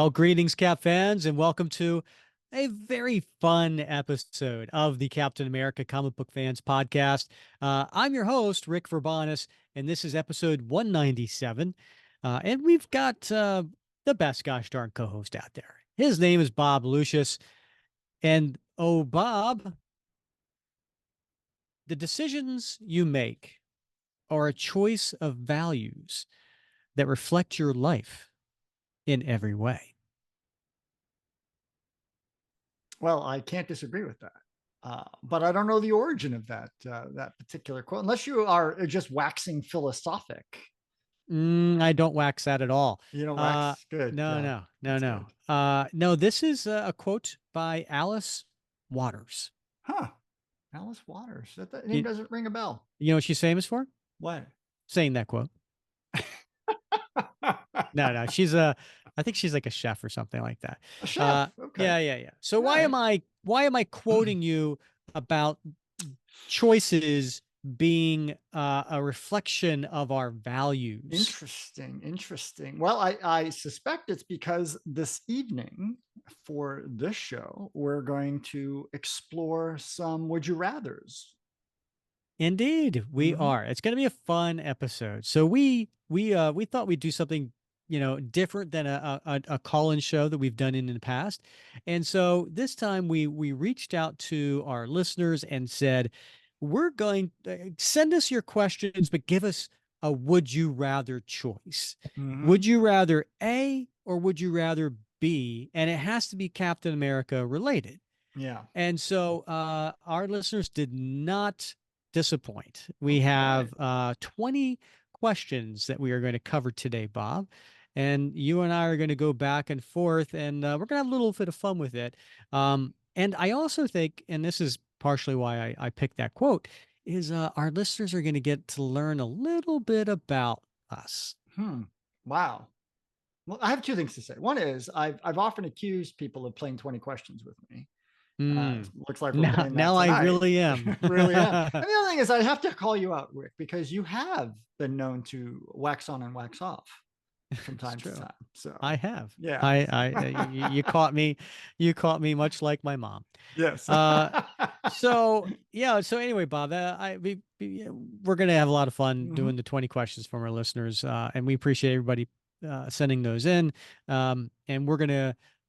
Well, greetings, Cap fans, and welcome to a very fun episode of the Captain America Comic Book Fans Podcast. I'm your host, Rick Verbanis, and this is episode 197. And we've got the best gosh darn co-host out there. His name is Bob Lucius. And oh, Bob, the decisions you make are a choice of values that reflect your life in every way. Well, I can't disagree with that. But I don't know the origin of that particular quote, unless you are just waxing philosophic. I don't wax that at all. You know, Uh, wax good. no, Yeah, no, no, that's no. good. No, this is a quote by Alice Waters. Huh? Alice Waters. That name You, doesn't ring a bell. you know what she's famous for? What? Saying that quote. No, no, I think she's like a chef or something like that. A chef. Okay. Yeah. So All right. why am I quoting you about choices being a reflection of our values? Interesting. Well, I suspect it's because this evening for this show, we're going to explore some would you rathers. Indeed, we Mm-hmm. are. It's going to be a fun episode. So we thought we'd do something, different than a call-in show that we've done in the past. And so this time we reached out to our listeners and said, we're going send us your questions, but give us a would you rather choice. Mm-hmm. Would you rather A or would you rather B? And it has to be Captain America related. Yeah. And so our listeners did not disappoint. We Okay. have 20 questions that we are going to cover today, Bob. And you and I are going to go back and forth, and we're going to have a little bit of fun with it. And I also think, and this is partially why I picked that quote, is our listeners are going to get to learn a little bit about us. Wow. Well, I have two things to say. One is I've often accused people of playing 20 questions with me. Mm. Looks like we're Now, playing that now I tonight. really am. Really am. And the other thing is I have to call you out, Rick, because you have been known to wax on and wax off from It's time to true. time. So I have. yeah. You caught me much like my mom. Yes. Uh, so yeah. So anyway, Bob, we're gonna have a lot of fun Mhm. doing the 20 questions from our listeners, and we appreciate everybody sending those in. And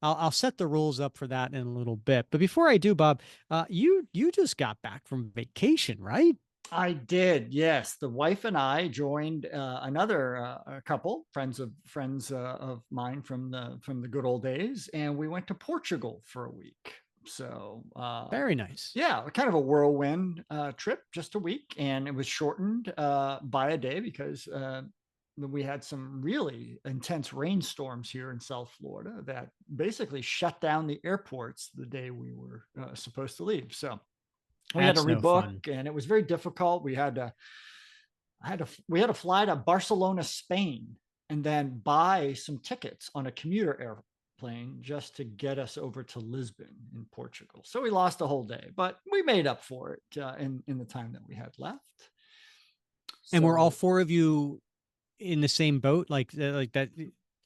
I'll set the rules up for that in a little bit. But before I do, Bob, you just got back from vacation, right? I did, yes. The wife and I joined another couple, friends of mine from the good old days, and we went to Portugal for a week. So Very nice. yeah, kind of a whirlwind trip, just a week, and it was shortened by a day because we had some really intense rainstorms here in South Florida that basically shut down the airports the day we were supposed to leave. So we had to That's no rebook, fun. and it was very difficult. We had to fly to Barcelona, Spain, and then buy some tickets on a commuter airplane just to get us over to Lisbon in Portugal. So we lost a whole day, but we made up for it in the time that we had left. And we're all So four of you in the same boat, like that.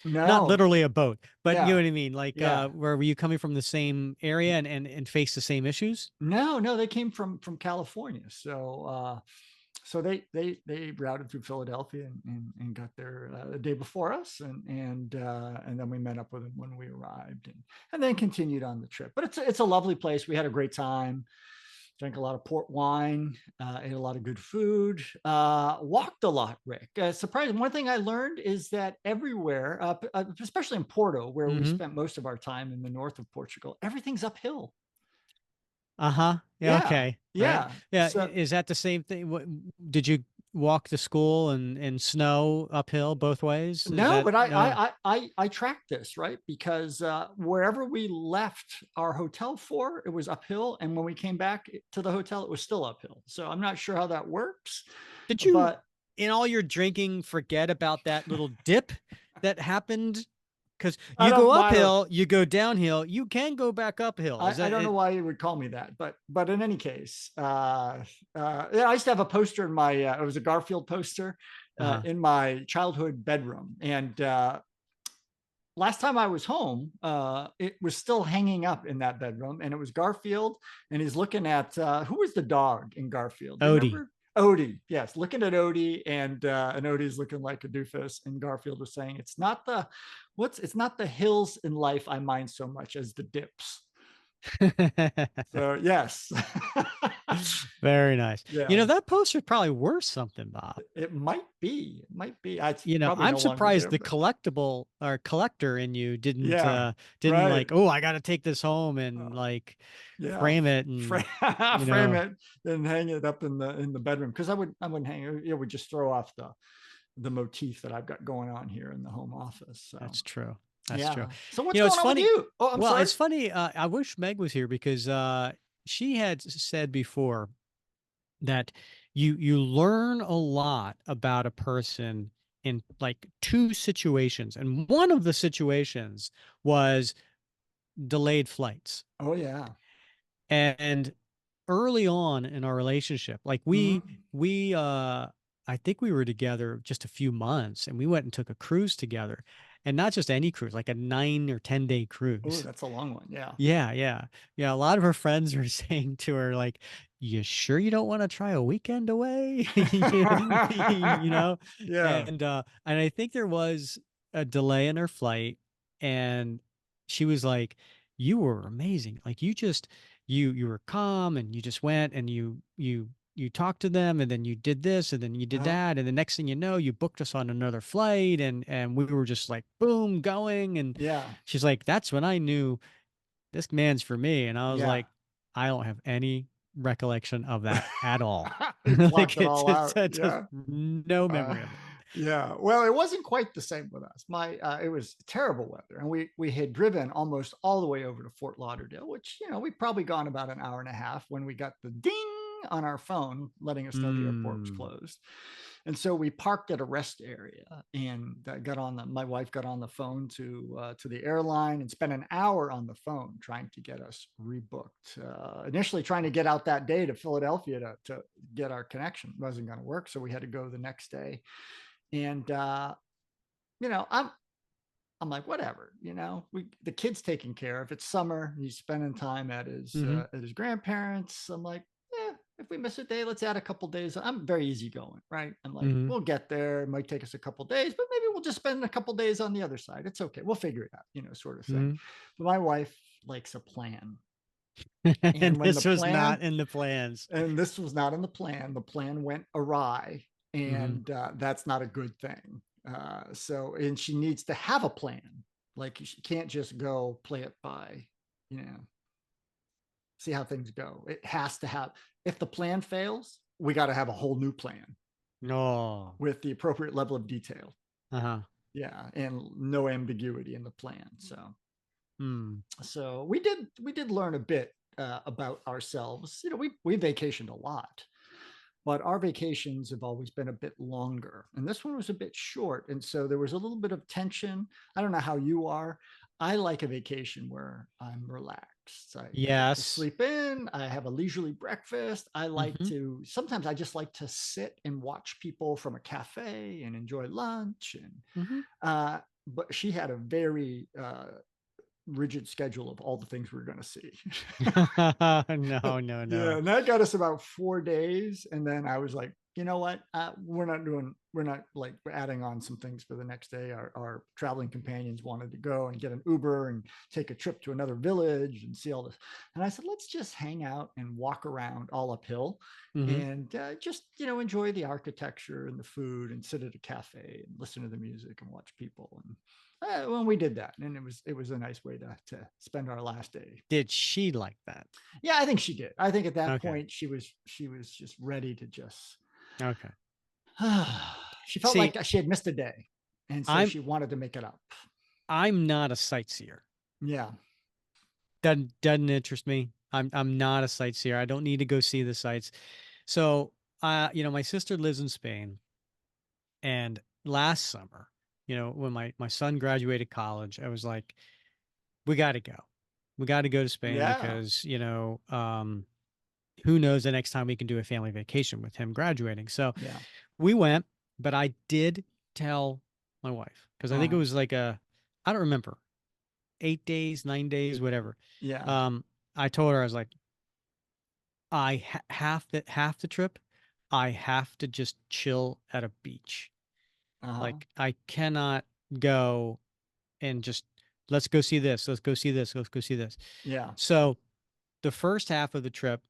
Not no, literally a boat, but you know yeah, what I mean. Like, yeah. where were you coming from the same area and face the same issues? No, they came from California. So they routed through Philadelphia and got there the day before us, and then we met up with them when we arrived, and then continued on the trip. But it's a lovely place. We had a great time. Drank a lot of port wine, ate a lot of good food, walked a lot, Rick. Surprising. One thing I learned is that everywhere, especially in Porto, where we Mm-hmm. spent most of our time in the north of Portugal, everything's uphill. Uh-huh. Yeah. Yeah, Okay. Right. yeah. Yeah. So Is that the same thing? Did you walk to school and snow uphill both ways? Is no, that but no? I tracked this, right, because wherever we left our hotel for, it was uphill, and when we came back to the hotel, it was still uphill. So I'm not sure how that works, Did you, but in all your drinking, forget about that little dip that happened? Because I you go don't I don't uphill, you go downhill, you can go back uphill. Is I that don't know it? why you would call me that, but in any case, yeah, I used to have a poster in my it was a Garfield poster Uh-huh. in my childhood bedroom, and last time I was home, it was still hanging up in that bedroom, and it was Garfield, and he's looking at who was the dog in Garfield? Do you Odie. remember? Odie, yes, looking at Odie, and Odie's looking like a doofus, and Garfield was saying, it's not the hills in life I mind so much as the dips." So yes, Very nice. yeah, That poster's probably worth something, Bob. it might be, it might be. It's probably I'm no longer surprised there, the but collectible or collector in you yeah, didn't right. like, oh, I got to take this home Uh, and like yeah, frame it frame, and you frame know, it and hang it up in the bedroom, because I wouldn't hang it. It would just throw off the motif that I've got going on here in the home office. So that's true. That's true. yeah. So what's It's going on with funny. you? Oh, I'm Well, sorry. it's funny. I wish Meg was here because she had said before that you learn a lot about a person in like two situations, and one of the situations was delayed flights. Oh yeah. And early on in our relationship, like Mm-hmm. I think we were together just a few months and we went and took a cruise together. And not just any cruise, like a 9 or 10 day Oh, cruise. that's a long one. Yeah. Yeah, yeah. Yeah, a lot of her friends were saying to her, like, you sure you don't want to try a weekend away? You know? Yeah. And I think there was a delay in her flight, and she was like, you were amazing. Like you were calm and you just went and you talked to them and then you did this and then you did Uh-huh. that. And the next thing you know, you booked us on another flight and we were just like boom going. And Yeah. she's like, that's when I knew this man's for me. And I was Yeah. like, I don't have any recollection of that at all. We blocked Like it all out. it's just Yeah. no Uh, memory of it. yeah. Well, it wasn't quite the same with us. It was terrible weather, and we had driven almost all the way over to Fort Lauderdale, which we'd probably gone about an hour and a half when we got the ding on our phone letting us know the airport was Mm. closed. And so we parked at a rest area, and my wife got on the phone to the airline and spent an hour on the phone trying to get us rebooked. Initially trying to get out that day to Philadelphia to get our connection. It wasn't going to work, so we had to go the next day. And you know, I'm I'm like, whatever, the kid's taken care of. It's summer. He's spending time Hmm. at his grandparents. I'm like, if we miss a day, let's add a couple days. I'm very easygoing, right? I'm like, Hmm. we'll get there. It might take us a couple days, but maybe we'll just spend a couple days on the other side. It's okay. We'll figure it out, sort of thing. Hmm. But my wife likes a plan. And And when the this was plan, not in the plans. and this was not in the plan went awry, Hmm. and that's not a good thing. And she needs to have a plan. Like, she can't just go play it by, you know, see how things go. It has to have, if the plan fails, we got to have a whole new plan Oh. with the appropriate level of detail. Uh-huh. Yeah. And no ambiguity in the plan. Hmm. So we did learn a bit about ourselves. We vacationed a lot, but our vacations have always been a bit longer. And this one was a bit short. And so there was a little bit of tension. I don't know how you are. I like a vacation where I'm relaxed. I get to Yes. sleep in. I have a leisurely breakfast. Hmm. Sometimes I just like to sit and watch people from a cafe and enjoy lunch. Hmm. But she had a very rigid schedule of all the things we were going to see. No, no, Yeah, no. and that got us about 4 days, and then I was like, you know what? We're not like adding on some things for the next day. Our traveling companions wanted to go and get an Uber and take a trip to another village and see all this. And I said, let's just hang out and walk around all uphill, Hmm. and just enjoy the architecture and the food, and sit at a cafe and listen to the music and watch people. And when we did that, and it was a nice way to spend our last day. Did she like that? Yeah, I think she did. I think at that Okay. point she was just ready to just Okay. she felt See, like she had missed a day, and so I'm she wanted to make it up. I'm not a sightseer. Yeah. Doesn't interest me. I'm not a sightseer. I don't need to go see the sights. So, my sister lives in Spain, and last summer, when my son graduated college, I was like, we got to go. We got to go to Spain Yeah. because, who knows the next time we can do a family vacation with him graduating. So Yeah. we went, but I did tell my wife because I think it Uh, was like I don't remember, 8 days, 9 days, whatever. Yeah. Um, I told her, I was like, half the trip, I have to just chill at a beach. Uh-huh. Like I cannot go and just let's go see this, let's go see this, let's go see this. Yeah. So the first half of the trip,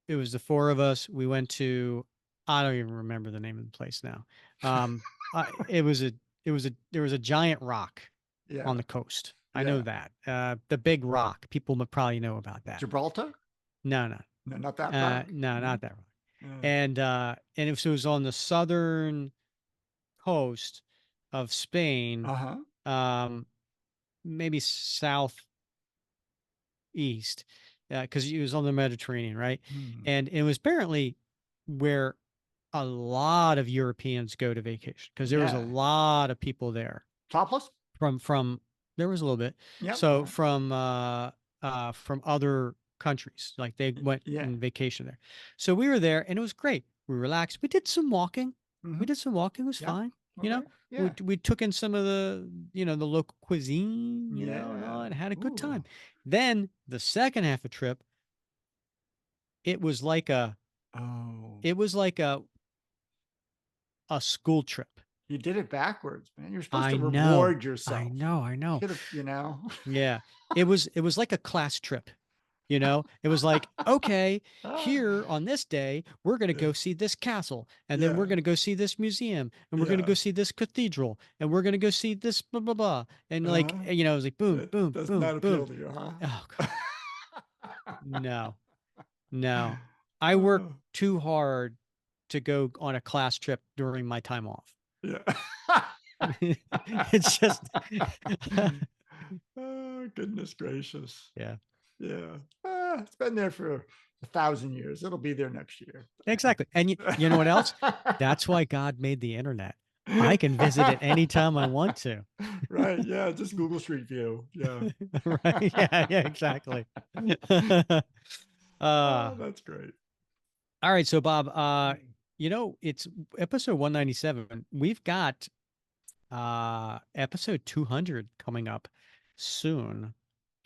it was the four of us. We went to, I don't even remember the name of the place now. Um, it was a, there was a giant rock on Yeah. the coast. I know Yeah. that. The big rock. People probably know about that. Gibraltar? No, no, No, not that rock. no, No. not that rock. Yeah. And it was on the southern coast of Spain, Uh-huh. um, maybe southeast, because it was on the Mediterranean, right? Hmm. And it was apparently where a lot of Europeans go to vacation because there was a Yeah. lot of people there Topless? from there was a little bit. Yep. So Uh-huh. from other countries, like they went Yeah. in vacation there. So we were there and it was great. We relaxed. We did some walking. We Mm-hmm. did some walking. It was Yep. fine. You Okay. know, Yeah. we took in some of the, the local cuisine, and Yeah. all, and had a good Ooh. time. Then the second half of the trip, it was like a Oh. it was like a school trip. You did it backwards, man. You're supposed to I know. reward I yourself. know. I You know. should have. Yeah. It was like a class trip. It was like, okay, Ah, here on this day, we're going to yeah. go see this castle, and then we're Yeah. going to go see this museum, and we're going to Yeah. go see this cathedral, and we're going to go see this blah blah blah. And like, Uh-huh. it was like boom, That boom, does boom, not appeal boom. to you, Oh huh? God. No. No. I worked Oh, too hard to go on a class trip during my time off. yeah. It's just Oh, goodness gracious. yeah. Yeah. It's been there for 1,000 years. It'll be there next year. Exactly. And you know what else? That's why God made the internet. I can visit it anytime I want to. Right. Yeah. Just Google Street View. Yeah. Right? Yeah, yeah, exactly. Oh, uh that's great. all right, so Bob, it's episode 197. We've got episode 200 coming up soon.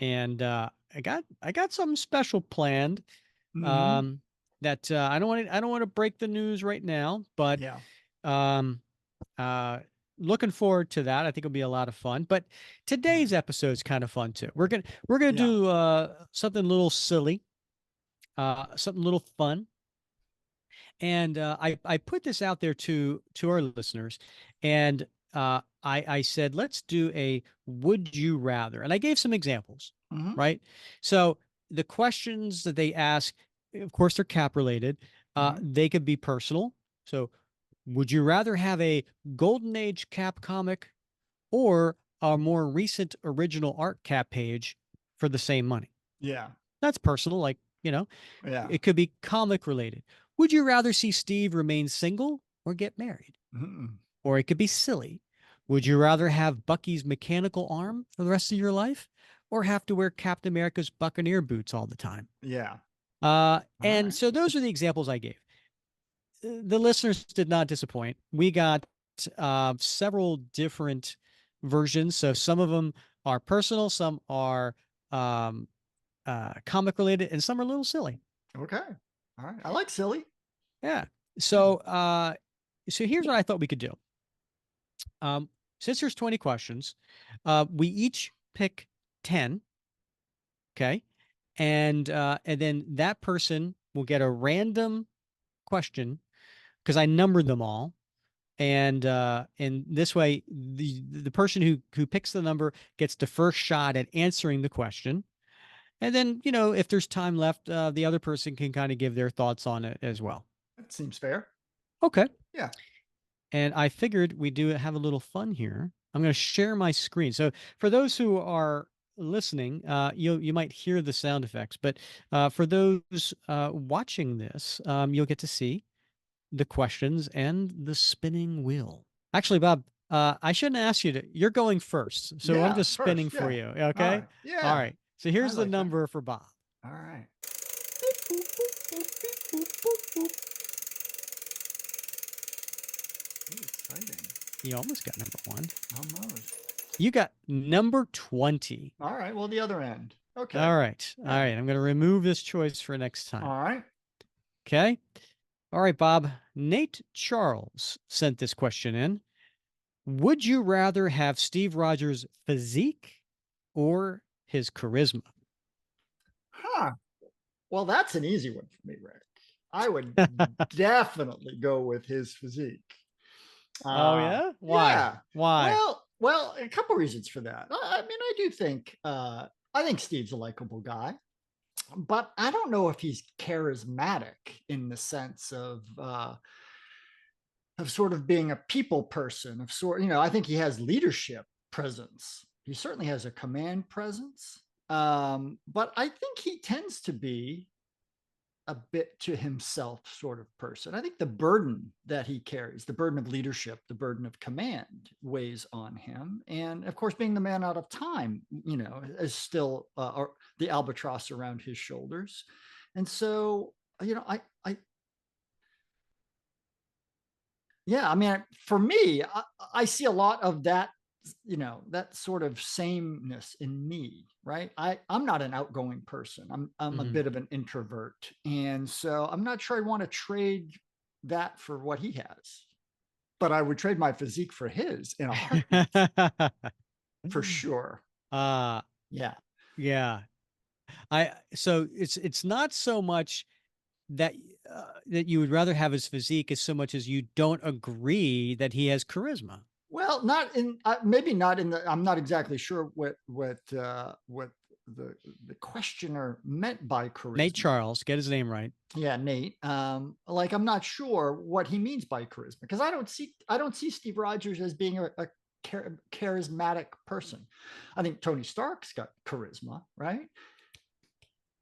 And I got something special planned. Hmm. Um that I don't want to break the news right now, but Yeah. um Uh, looking forward to that. I think it'll be a lot of fun. But Yeah. today's episode is kind of fun too. We're gonna Yeah. do something a little silly, something a little fun. And I put this out there to our listeners, and I said let's do a would you rather, and I gave some examples, Hmm. right? So the questions that they ask, of course, they're cap related. Hmm. They could be personal. So would you rather have a golden age cap comic or a more recent original art cap page for the same money? Yeah. That's personal, like, Yeah. it could be comic related. Would you rather see Steve remain single or get married? Mm-mm. Or it could be silly. Would you rather have Bucky's mechanical arm for the rest of your life or have to wear Captain America's Buccaneer boots all the time? Yeah. All And right. so those are the examples I gave. The listeners did not disappoint. We got several different versions. So some of them are personal, some are um, comic related, and some are a little silly. Okay. All right. I like silly. Yeah. Yeah. So here's what I thought we could do. Um, since there's 20 questions, we each pick 10. Okay. And then that person will get a random question because I numbered them all. And this way the person who picks the number gets the first shot at answering the question. And then, if there's time left, the other person can kind of give their thoughts on it as well. That seems fair. Okay. Yeah. And I figured we do have a little fun here. I'm going to share my screen. So for those who are listening, you might hear the sound effects, but for those watching this, you'll get to see the questions and the spinning wheel. Actually, Bob, I shouldn't ask you to. You're going first, so I'm Yeah. just spinning First. for Yeah. you. All Okay. right. All Yeah. right. So I here's the like that. number for Bob. All right. Ooh, exciting. You almost got number one. Almost. You got number 20. All right. Well, the other end. Okay. All right. All Yeah. right. I'm going to remove this choice for next time. All right. Okay. All right, Bob. Nate Charles sent this question in. Would you rather have Steve Rogers' physique or his charisma? Huh. Well, that's an easy one for me, Rick. I would definitely go with his physique. Oh yeah? Why? Yeah. Why? Well, a couple reasons for that. I mean, I do think I think Steve's a likable guy, but I don't know if he's charismatic in the sense of sort of being a people person. Of sort, I think he has leadership presence. He certainly has a command presence, but I think he tends to be a bit to himself sort of person. I think the burden that he carries, the burden of leadership, the burden of command weighs on him. And of course, being the man out of time, is still the albatross around his shoulders. And so, yeah, I mean, for me, I see a lot of that, that sort of sameness in me, right? I'm not an outgoing person. I'm a Mhm. bit of an introvert. And so I'm not sure I want to trade that for what he has. But I would trade my physique for his in a heartbeat, for sure. uh Yeah. yeah. So it's not so much that that you would rather have his physique as so much as you don't agree that he has charisma. Well, not in maybe not in the. I'm not exactly sure what the the questioner meant by Nate charisma. Charles, get his name right. Yeah, Nate. Like I'm not sure what he means by charisma because I don't see Steve Rogers as being a charismatic person. I think Tony Stark's got charisma, right?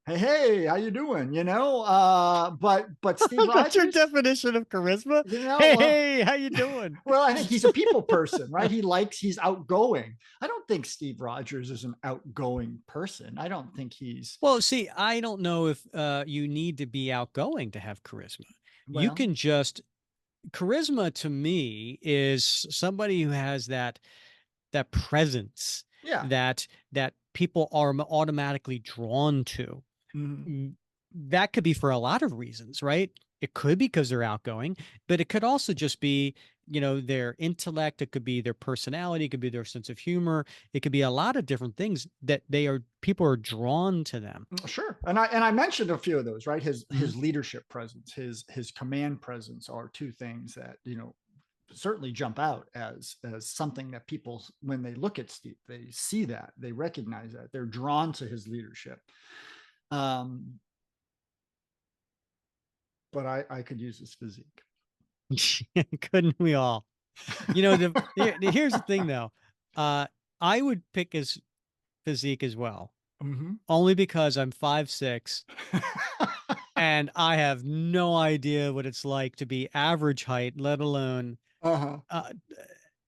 Hey, how you doing? But Steve That's your Rogers, definition of charisma? Hey, well, hey, how you doing? well, I think he's a people person, right? He's outgoing. I don't think Steve Rogers is an outgoing person. I don't think he's, Well, see, I don't know if you need to be outgoing to have charisma. You well, can just charisma to me is somebody who has that presence yeah. that people are automatically drawn to. Mhm. That could be for a lot of reasons, right? It could be because they're outgoing, but it could also just be, their intellect. It could be their personality. It could be their sense of humor. It could be a lot of different things that people are drawn to them. Sure. And I mentioned a few of those, right? His Mhm. his leadership presence, his command presence are two things that, certainly jump out as something that people, when they look at Steve, they see that, they recognize that, they're drawn to his leadership. Um, but I could use his physique. Couldn't we all? Here's the thing though. Uh, I would pick his physique as well, Mhm. only because I'm 5'6" and I have no idea what it's like to be average height, let alone Uh-huh. uh,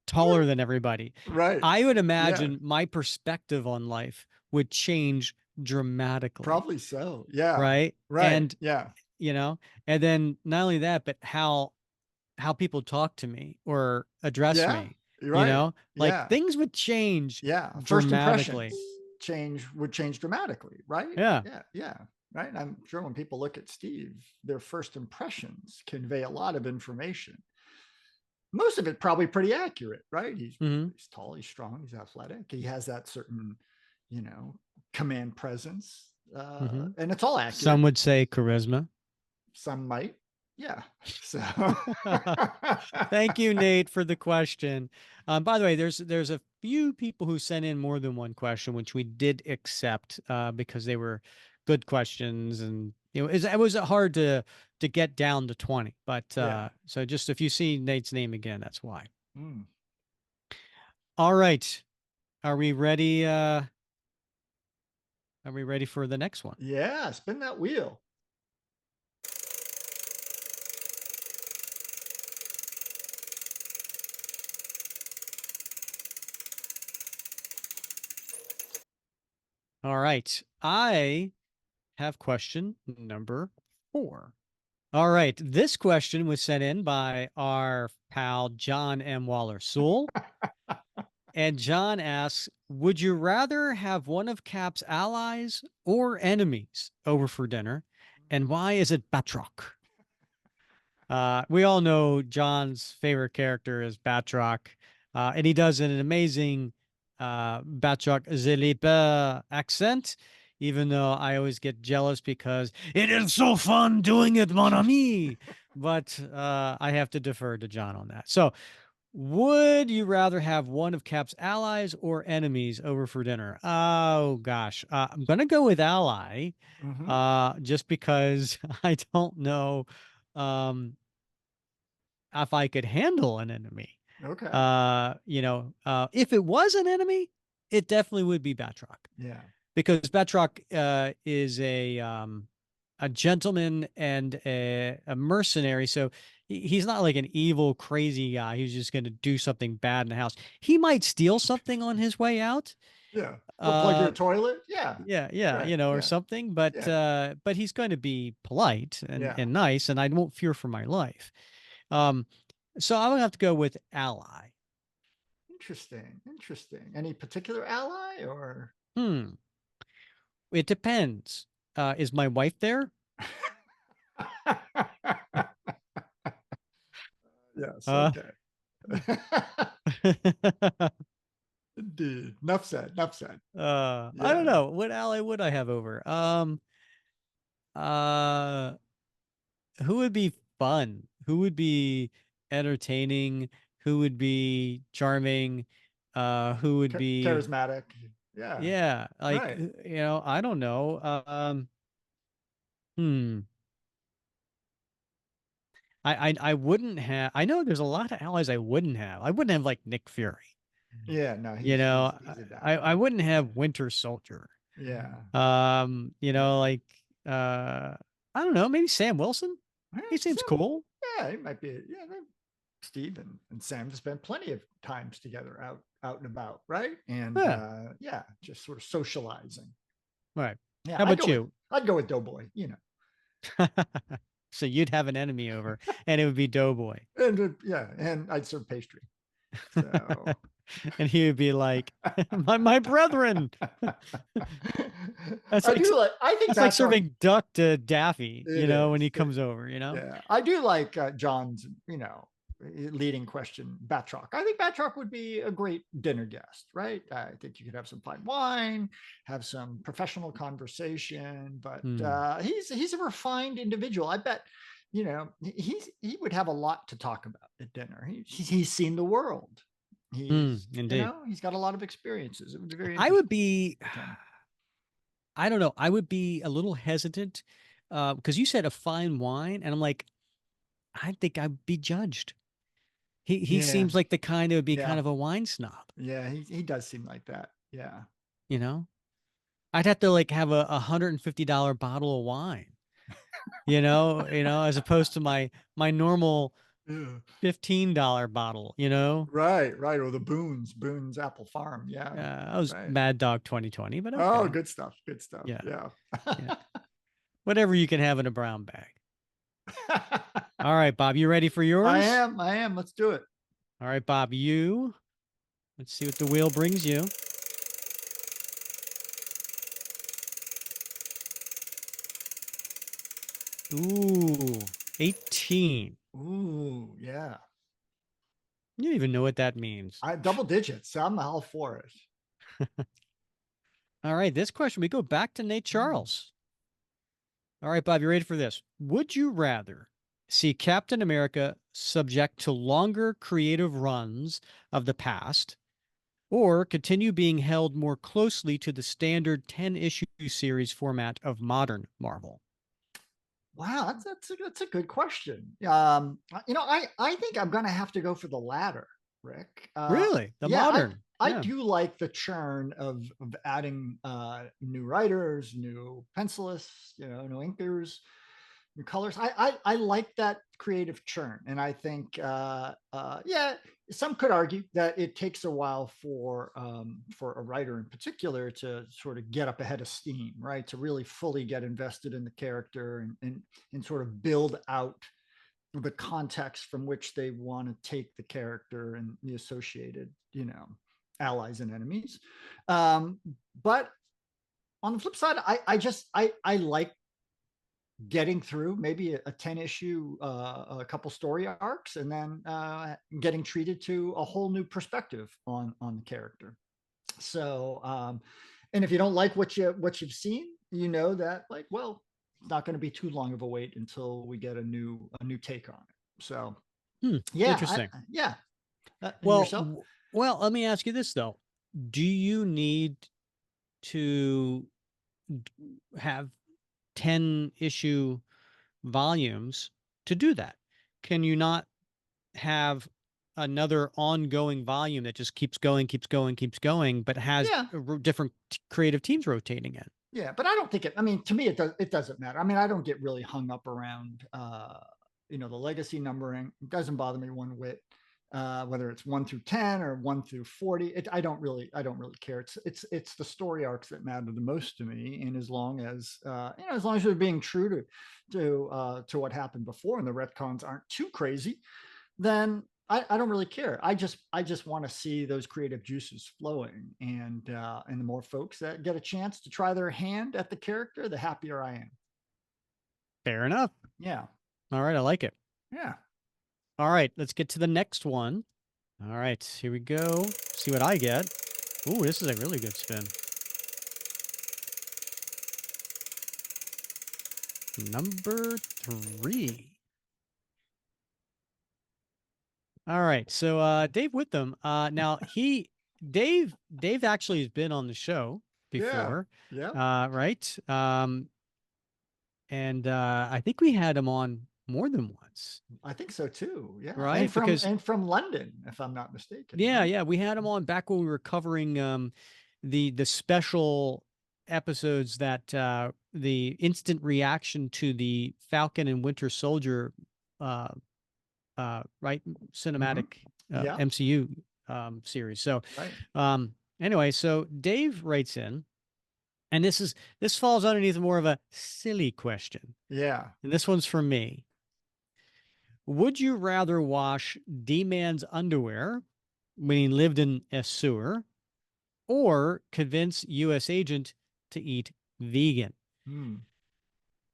taller than everybody. Right. I would Yeah. imagine my perspective on life would change dramatically, Probably so. Yeah. right? Right. And Yeah. you know, and then not only that, but how people talk to me or address Yeah. me, You're right. like Yeah. things would change Yeah. First impressions dramatically. would change dramatically, right? Yeah. Yeah. Yeah. Right. I'm sure when people look at Steve, their first impressions convey a lot of information. Most of it probably pretty accurate, right? He's Hmm. he's tall, he's strong, he's athletic. He has that certain, you know, command presence. Hmm. And it's all Some accurate. would say charisma. Some might. Yeah. So Thank you, Nate, for the question. By the way, there's a few people who sent in more than one question, which we did accept because they were good questions, and it was hard to get down to 20. But yeah. so just if you see Nate's name again, that's why. Mm. All right, are we ready? Are we ready for the next one? Yeah, spin that wheel. All right, I have question number 4. All right. This question was sent in by our pal John M. Waller Sewell. And John asks, would you rather have one of Cap's allies or enemies over for dinner? And why is it Batroc? We all know John's favorite character is Batroc, and he does an amazing Batroc Zelipe accent, even though I always get jealous because it is so fun doing it, mon ami. But I have to defer to John on that. So, would you rather have one of Cap's allies or enemies over for dinner? Oh gosh, I'm gonna go with ally, Hmm. just because I don't know. Um, if I could handle an enemy. Okay. If it was an enemy, it definitely would be Batroc Yeah. because Batroc is a gentleman and a mercenary. So he's not like an evil, crazy guy who's just going to do something bad in the house. He might steal something on his way out. Yeah. Or plug your Uh, toilet. Yeah. yeah, Right. or Yeah. something. Yeah. But he's going to be polite Yeah. and nice, and I won't fear for my life. Um, so I'm gonna have to go with ally. Interesting. Interesting. Any particular ally or? Hmm. It depends. Is my wife there? Yes. Uh, Okay. Indeed. Enough said. Enough said. I don't Yeah. know. What ally would I have over? Uh, who would be fun? Who would be entertaining? Who would be charming? Who would be, Charismatic. Yeah. yeah, like, Right. I don't know. Hmm. I wouldn't have. I know there's a lot of allies I wouldn't have. I wouldn't have like Nick Fury. Yeah. No, You know, he's a I downer. wouldn't Yeah. have Winter Soldier. Yeah. Yeah. Like uh I don't know, maybe Sam Wilson. He seems Sam, cool. yeah, it might be. Yeah, Steve and Sam have spent plenty of times together out and about, right? And Yeah. yeah, just sort of socializing. Right. Yeah, How about you? I'd go with Doughboy, you know. So you'd have an enemy over and it would be Doughboy. And yeah, and I'd serve pastry. So And he would be like, my brethren. That's I like do like. I think that's like Batroc. serving duck to Daffy, It when is. he comes over. Yeah, I do like John's, leading question, Batroc. I think Batroc would be a great dinner guest, right? I think you could have some fine wine, have some professional conversation, but Hmm. he's a refined individual. I bet, he would have a lot to talk about at dinner. He's seen the world. Indeed. He's got a lot of experiences. It would be very I would interesting be with him. I don't know. I would be a little hesitant because you said a fine wine, and I'm like, I think I'd be judged. He Yeah, seems like the kind that would be yeah, kind of a wine snob, yeah. He does seem like that. Yeah. you know? I'd have to like have a $150 bottle of wine, as opposed to my normal Yeah. $15 bottle. Right, right. Or the Boone's Apple Farm. Yeah, I was right. Mad Dog 2020, but Oh, okay. good stuff. Good stuff. Yeah, Yeah. yeah. Whatever you can have in a brown bag. All right, Bob, you ready for I yours? am. I am. Let's do it. All right, Bob, let's see what the wheel brings you. Ooh, 18. Ooh, yeah. You don't even know what that means. I double digits. I'm all for it. All right, this question, we go back to Nate Mm. Charles. All right, Bob, you ready for this? Would you rather see Captain America subject to longer creative runs of the past or continue being held more closely to the standard 10 issue series format of modern Marvel? Wow, that's a good question. I think I'm gonna have to go for the latter, Rick. Really? The Yeah, modern? I Yeah. do like the churn of adding new writers, new pencilists, new inkers, new colors. I like that creative churn, and I think yeah, some could argue that it takes a while for a writer in particular to sort of get up ahead of steam, right? To really fully get invested in the character and sort of build out the context from which they want to take the character and the associated, allies and enemies. But on the flip side, I like getting through maybe a 10 issue, a couple story arcs, and then getting treated to a whole new perspective on the character. So, and if you don't like what you've seen, you know that, like, well, it's not going to be too long of a wait until we get a new take on it. So Hmm. yeah, Interesting. yeah. And Well, yourself? well, let me ask you this though. Do you need to have 10 issue volumes to do that? Can you not have another ongoing volume that just keeps going, keeps going, keeps going, but has Yeah, different creative teams rotating in? yeah. But I don't think it. I mean, to me, it doesn't matter. I mean, I don't get really hung up around the legacy numbering. It doesn't bother me one whit. Whether it's 1 through 10 or 1 through 40, I don't really care. It's the story arcs that matter the most to me. And as long as they're being true to what happened before, and the retcons aren't too crazy, then I don't really care. I just want to see those creative juices flowing, and the more folks that get a chance to try their hand at the character, the happier I am. Fair enough. Yeah, All right, I like it. yeah, All right, let's get to the next one. All right, here we go. See what I get. Ooh, this is a really good spin. Number 3. All right, so Dave Witham. Now Dave actually has been on the show yeah, before, yeah. right? And I think we had him on more than once, I think so too. Yeah, and right? from Because and from London, if I'm not mistaken, yeah, right? yeah, we had him on back when we were covering the special episodes that the instant reaction to the Falcon and Winter Soldier uh right Mm-hmm. cinematic Yeah, MCU series. So right. anyway, so Dave writes in, and this falls underneath more of a silly question. Yeah. And this one's for me. Would you rather wash D-Man's underwear when he lived in a sewer, or convince USAgent to eat vegan? Hmm.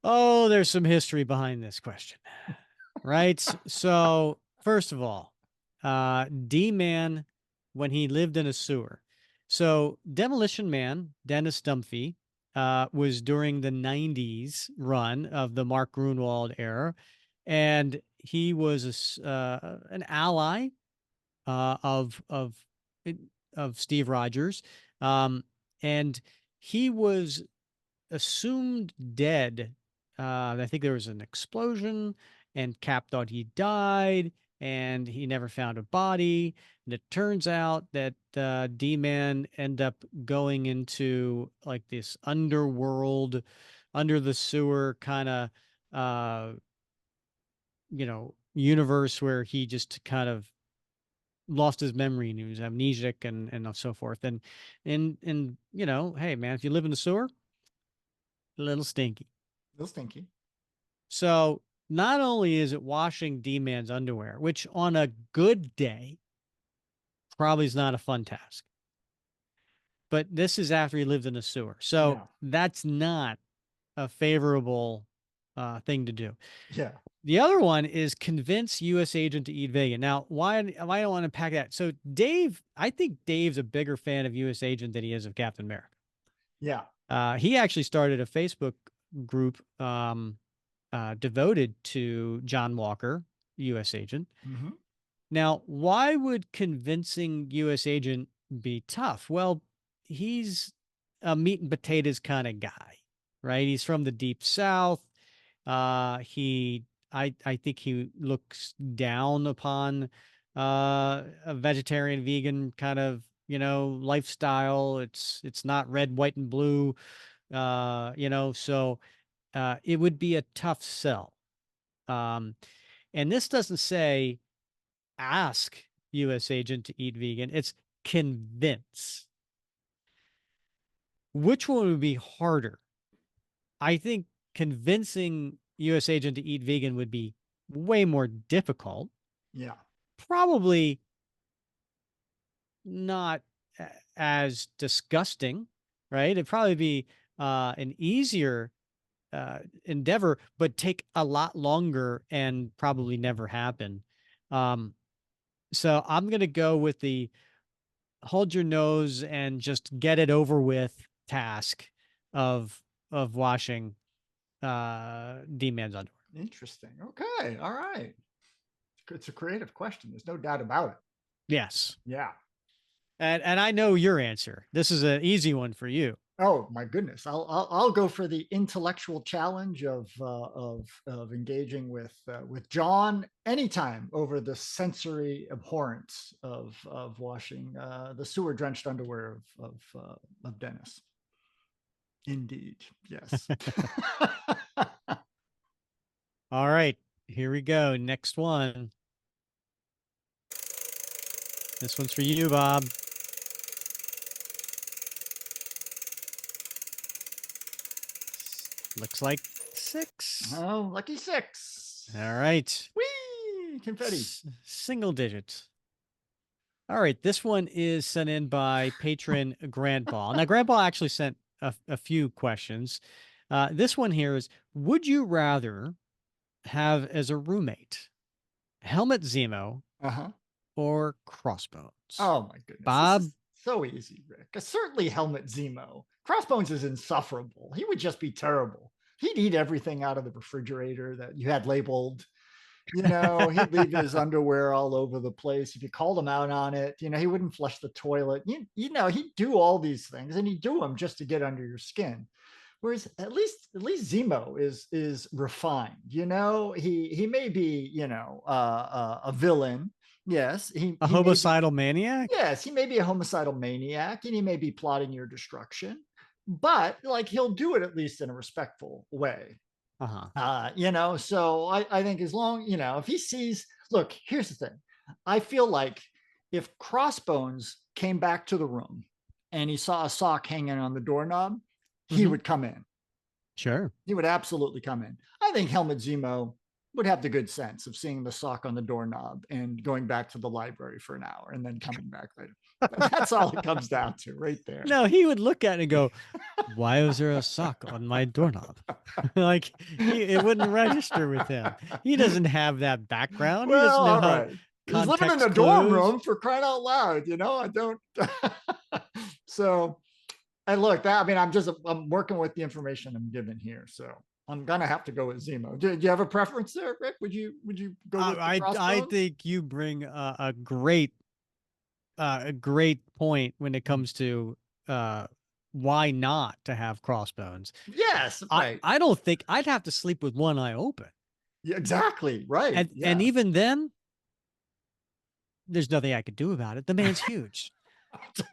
Oh, there's some history behind this question, right? So, first of all, D-Man, when he lived in a sewer. So, Demolition Man, Dennis Dumphy, was during the 90s run of the Mark Grunwald era, and he was an ally of of Steve Rogers, um, and he was assumed dead. I think there was an explosion, and Cap thought he died, and he never found a body. And it turns out that D-Man ended up going into like this underworld, under the sewer kind of, universe where he just kind of lost his memory and he was amnesic and so forth. And hey man, if you live in the sewer, a little stinky. Little stinky. So not only is it washing D-Man's underwear, which on a good day probably is not a fun task, but this is after he lived in a sewer. So Yeah, that's not a favorable thing to do. yeah, The other one is convince USAgent to eat vegan. Now, why I don't want to unpack that. So Dave, I think Dave's a bigger fan of USAgent than he is of Captain America. yeah. He actually started a Facebook group devoted to John Walker, USAgent. Mm-hmm. Now, why would convincing USAgent be tough? Well, he's a meat and potatoes kind of guy, right? He's from the deep South. I think he looks down upon a vegetarian, vegan kind of lifestyle. It's not red, white, and blue. So it would be a tough sell. Um, and this doesn't say ask USAgent to eat vegan. It's convince. Which one would be harder? I think convincing USAgent to eat vegan would be way more difficult. Yeah. Probably not as disgusting, right? It'd probably be an easier endeavor, but take a lot longer and probably never happen. Um, so I'm gonna go with the hold your nose and just get it over with task of washing D-Man's underwear. Interesting. Okay. All right. It's a creative question. There's no doubt about it. Yes. Yeah. And I know your answer. This is an easy one for you. Oh my goodness! I'll go for the intellectual challenge of engaging with John anytime over the sensory abhorrence of washing the sewer drenched underwear of Dennis. Indeed, yes. All right, here we go. Next one. This one's for you, Bob. Looks like 6. Oh, lucky 6. All right. Whee! Confetti. Single digits. All right. This one is sent in by patron Grant Ball. Now, Grant Ball actually sent a few questions. This one here is, would you rather have as a roommate Helmut Zemo Uh-huh. or Crossbones? Oh my goodness. This Bob? is so easy, Rick. Certainly Helmut Zemo. Crossbones is insufferable. He would just be terrible. He'd eat everything out of the refrigerator that you had labeled. He'd leave his underwear all over the place. If you called him out on it, he wouldn't flush the toilet. He'd do all these things, and he'd do them just to get under your skin. Whereas at least Zemo is refined. He may be a villain. Yes, A he may be. homicidal maniac? Yes, he may be a homicidal maniac, and he may be plotting your destruction. But like he'll do it at least in a respectful way. Uh-huh. So I think as long, if he sees, look, here's the thing. I feel like if Crossbones came back to the room and he saw a sock hanging on the doorknob, he would come in. Sure. He would absolutely come in. I think Helmut Zemo would have the good sense of seeing the sock on the doorknob and going back to the library for an hour and then coming back later. That's all it comes down to right there. No, he would look at it and go, why is there a sock on my doorknob? Like it wouldn't register with him. He doesn't have that background. He doesn't know all how right. He's living in a context dorm clues. room for crying out loud. I don't. So, and look, I'm working with the information I'm given here. So I'm gonna have to go with Zemo. Do you have a preference there, Rick? Would you go with the Crossbones? I think you bring a great point when it comes to why not to have Crossbones. Yes, right. I don't think I'd have to sleep with one eye open. Yeah, exactly. Right. And even then, there's nothing I could do about it. The man's huge.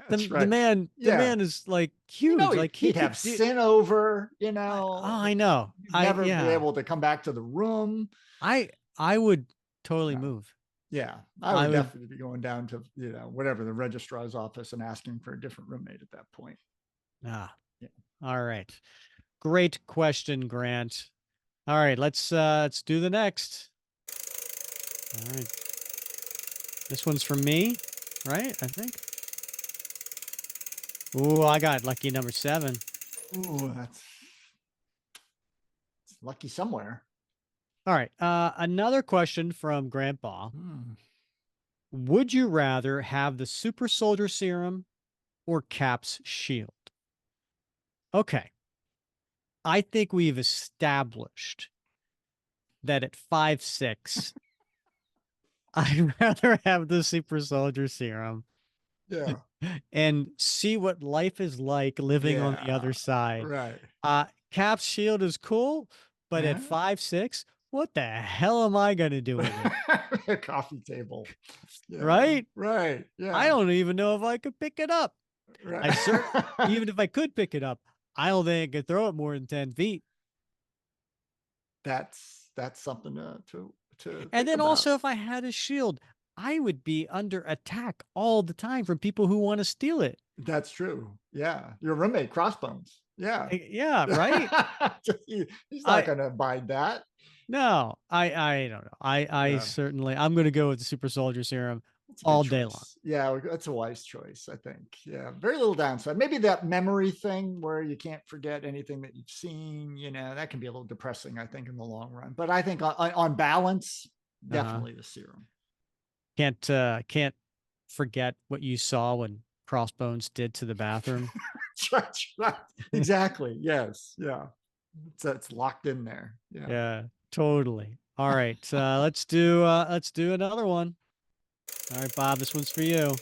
That's right. The man is like huge. Like he'd have sin over, I know. Never be able to come back to the room. I would totally move. Yeah, I would definitely be going down to whatever the registrar's office and asking for a different roommate at that point. Yeah. All right. Great question, Grant. All right, let's do the next. All right. This one's from me, right? I think. Ooh, I got lucky number 7. Ooh, it's lucky somewhere. All right. Another question from Grandpa. Would you rather have the super soldier serum or Cap's shield? Okay. I think we've established that at 5'6", I'd rather have the super soldier serum. Yeah. And see what life is like living on the other side. Right. Cap's shield is cool, but at 5'6", what the hell am I going to do with it? A coffee table. Yeah. Right? Right. Yeah. I don't even know if I could pick it up. Right. Even if I could pick it up, I don't think I could throw it more than 10 feet. That's something to and then about. Also, if I had a shield, I would be under attack all the time from people who want to steal it. That's true. Yeah. Your roommate, Crossbones. Yeah. Yeah, right? He's not going to abide that. No, I don't know. I certainly, I'm going to go with the super soldier serum That's a good all day long. choice. Yeah, that's a wise choice, I think. Yeah, very little downside. Maybe that memory thing where you can't forget anything that you've seen, that can be a little depressing, I think, in the long run. But I think on balance, Uh-huh. definitely the serum. Can't forget what you saw when Crossbones did to the bathroom. That's right. Exactly. Yes. Yeah. It's locked in there. Yeah. Yeah, totally. All right, let's do another one. All right, Bob, this one's for you. What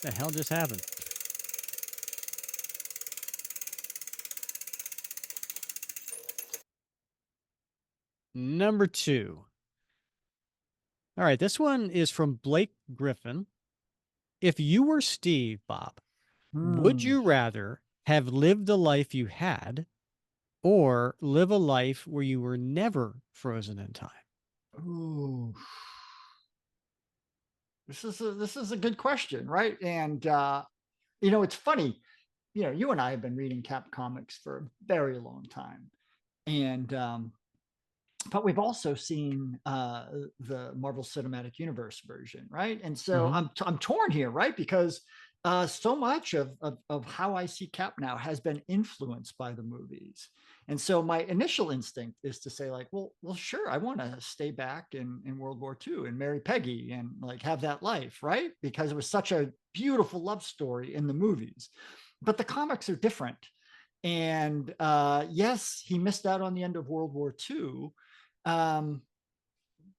the hell just happened? Number two. All right, this one is from Blake Griffin. If you were Steve, Bob, would Hmm. you rather have lived the life you had or live a life where you were never frozen in time? Ooh. This is a good question, right? And it's funny. You and I have been reading Cap Comics for a very long time, and but we've also seen the Marvel Cinematic Universe version, right? And so Hmm. I'm torn here, right? Because so much of how I see Cap now has been influenced by the movies. And so my initial instinct is to say, like, well, sure, I want to stay back in World War II and marry Peggy and like have that life, right? Because it was such a beautiful love story in the movies. But the comics are different. And yes, he missed out on the end of World War II, um,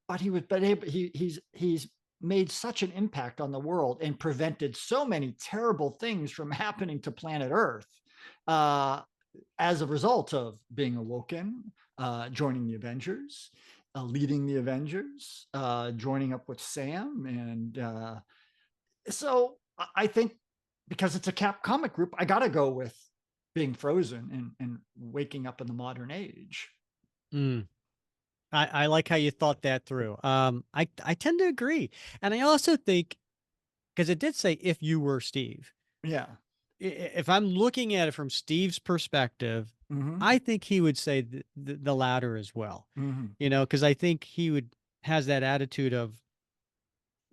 but he's made such an impact on the world and prevented so many terrible things from happening to planet Earth uh, as a result of being awoken, joining the Avengers, leading the Avengers, joining up with Sam, and so I think because it's a Cap comic group, I got to go with being frozen and waking up in the modern age. Mm. I like how you thought that through. I tend to agree. And I also think, because it did say if you were Steve, Yeah. if I'm looking at it from Steve's perspective, Mm-hmm. I think he would say the latter as well. Mm-hmm. Because I think he would has that attitude of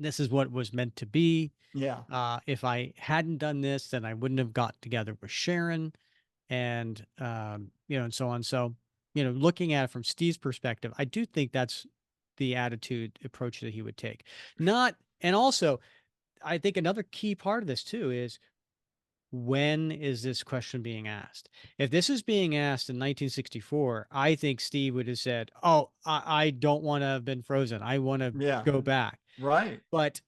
this is what was meant to be. Yeah. If I hadn't done this, then I wouldn't have got together with Sharon, and and so on. So, looking at it from Steve's perspective, I do think that's the attitude approach that he would take. Not, and also, I think another key part of this too is when is this question being asked? If this is being asked in 1964, I think Steve would have said, "Oh, I don't want to have been frozen. I want to Yeah. go back." Right. But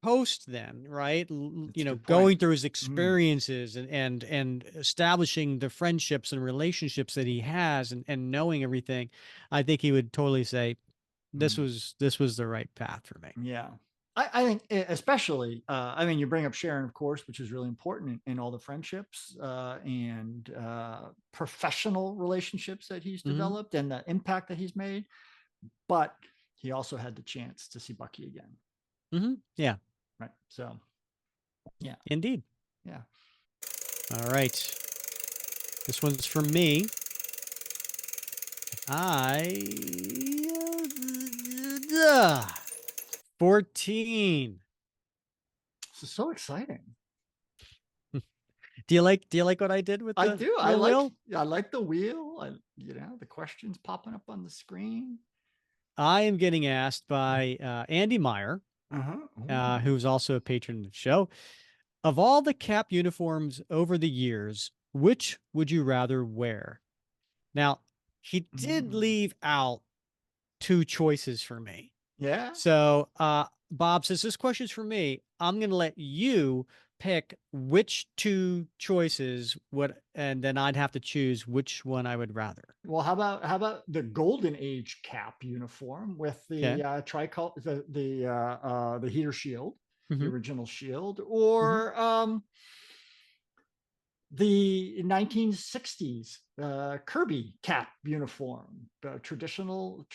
post then, right? That's a good point. Going through his Mm. experiences and establishing the friendships and relationships that he has and knowing everything, I think he would totally say Mm. this was the right path for me. Yeah. I think especially, I mean, you bring up Sharon, of course, which is really important in all the friendships and professional relationships that he's Hmm. developed and the impact that he's made. But he also had the chance to see Bucky again. Hmm. Yeah, Right. So, yeah. indeed. Yeah. All right. This one's for me. I 14. This is so exciting. Do you like what I did with I the do. I the like wheel? I like the wheel. The questions popping up on the screen. I am getting asked by Andy Meyer, Uh-huh. who's also a patron of the show. Of all the Cap uniforms over the years, which would you rather wear? Now, he did Mm. leave out two choices for me. Yeah. So, Bob, since this question's for me, I'm going to let you pick which two choices would, and then I'd have to choose which one I would rather. Well, how about the Golden Age Cap uniform with Okay. the tricolor, the heater shield, the Hmm. original shield, Hmm. or the 1960s Kirby Cap uniform, the traditional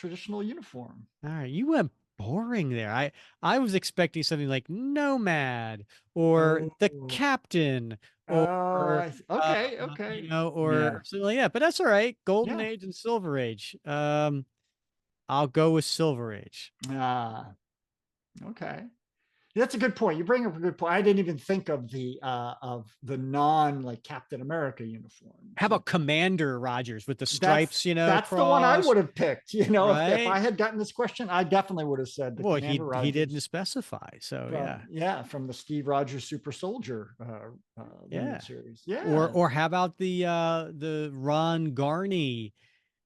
uniform. All right, you went boring there. I was expecting something like Nomad or the Oh, Captain oh, or okay, okay, yeah, or something like that. But that's all right. Golden yeah. Age and Silver Age. I'll go with Silver Age. Ah, okay. That's a good point. You bring up a good point. I didn't even think of the non like Captain America How uniforms. about Commander Rogers with the That's stripes, that's the one I across, would have picked. If I right? had gotten this question, I definitely would have said the Well, Commander he didn't Rogers specify, so from, yeah, from the Steve Rogers Super Soldier limited yeah. series. Or Yeah. how about the Ron Garney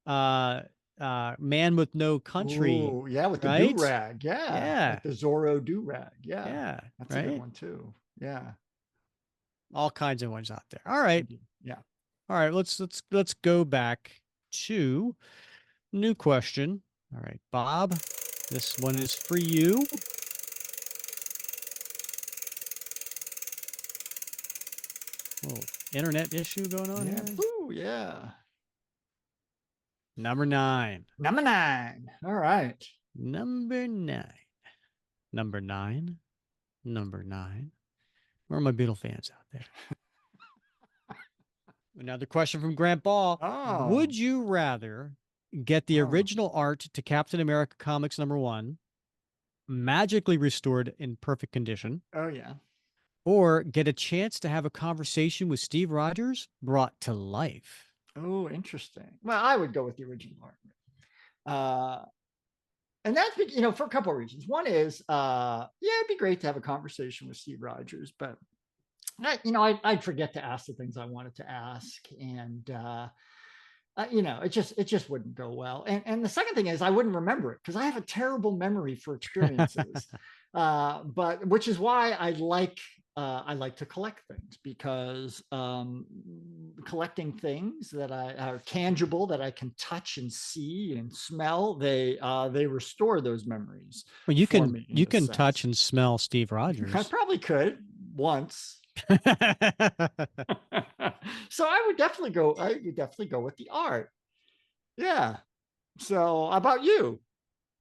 uh Man with No Country, Ooh, yeah, with the do right? rag. Yeah, Yeah, like the Zorro do rag. Yeah, yeah, that's a good right. one too. Yeah, All kinds of ones out there. All right, yeah. all right. Let's go back to new question. All right, Bob, this one is for you. Little internet issue going on Yeah. here. Ooh, yeah. Number nine. Number 9. All right. Number nine. Number nine. Number nine. Where are my Beatle fans out there? Another question from Grant Ball. Oh, Would you rather get the oh, original art to Captain America Comics #1 magically restored in perfect condition, oh, yeah. or get a chance to have a conversation with Steve Rogers brought to life? Oh, interesting. Well, I would go with the original art. And that's for a couple of reasons. One is, yeah, it'd be great to have a conversation with Steve Rogers, but I'd forget to ask the things I wanted to ask, and it just wouldn't go well. And the second thing is I wouldn't remember it because I have a terrible memory for experiences. But which is why I like to collect things, because collecting things that are tangible, that I can touch and see and smell, they restore those memories Well, for me in you this can touch sense. and smell Steve I Rogers. probably could once. So I would definitely go with the art. Yeah. So how about you?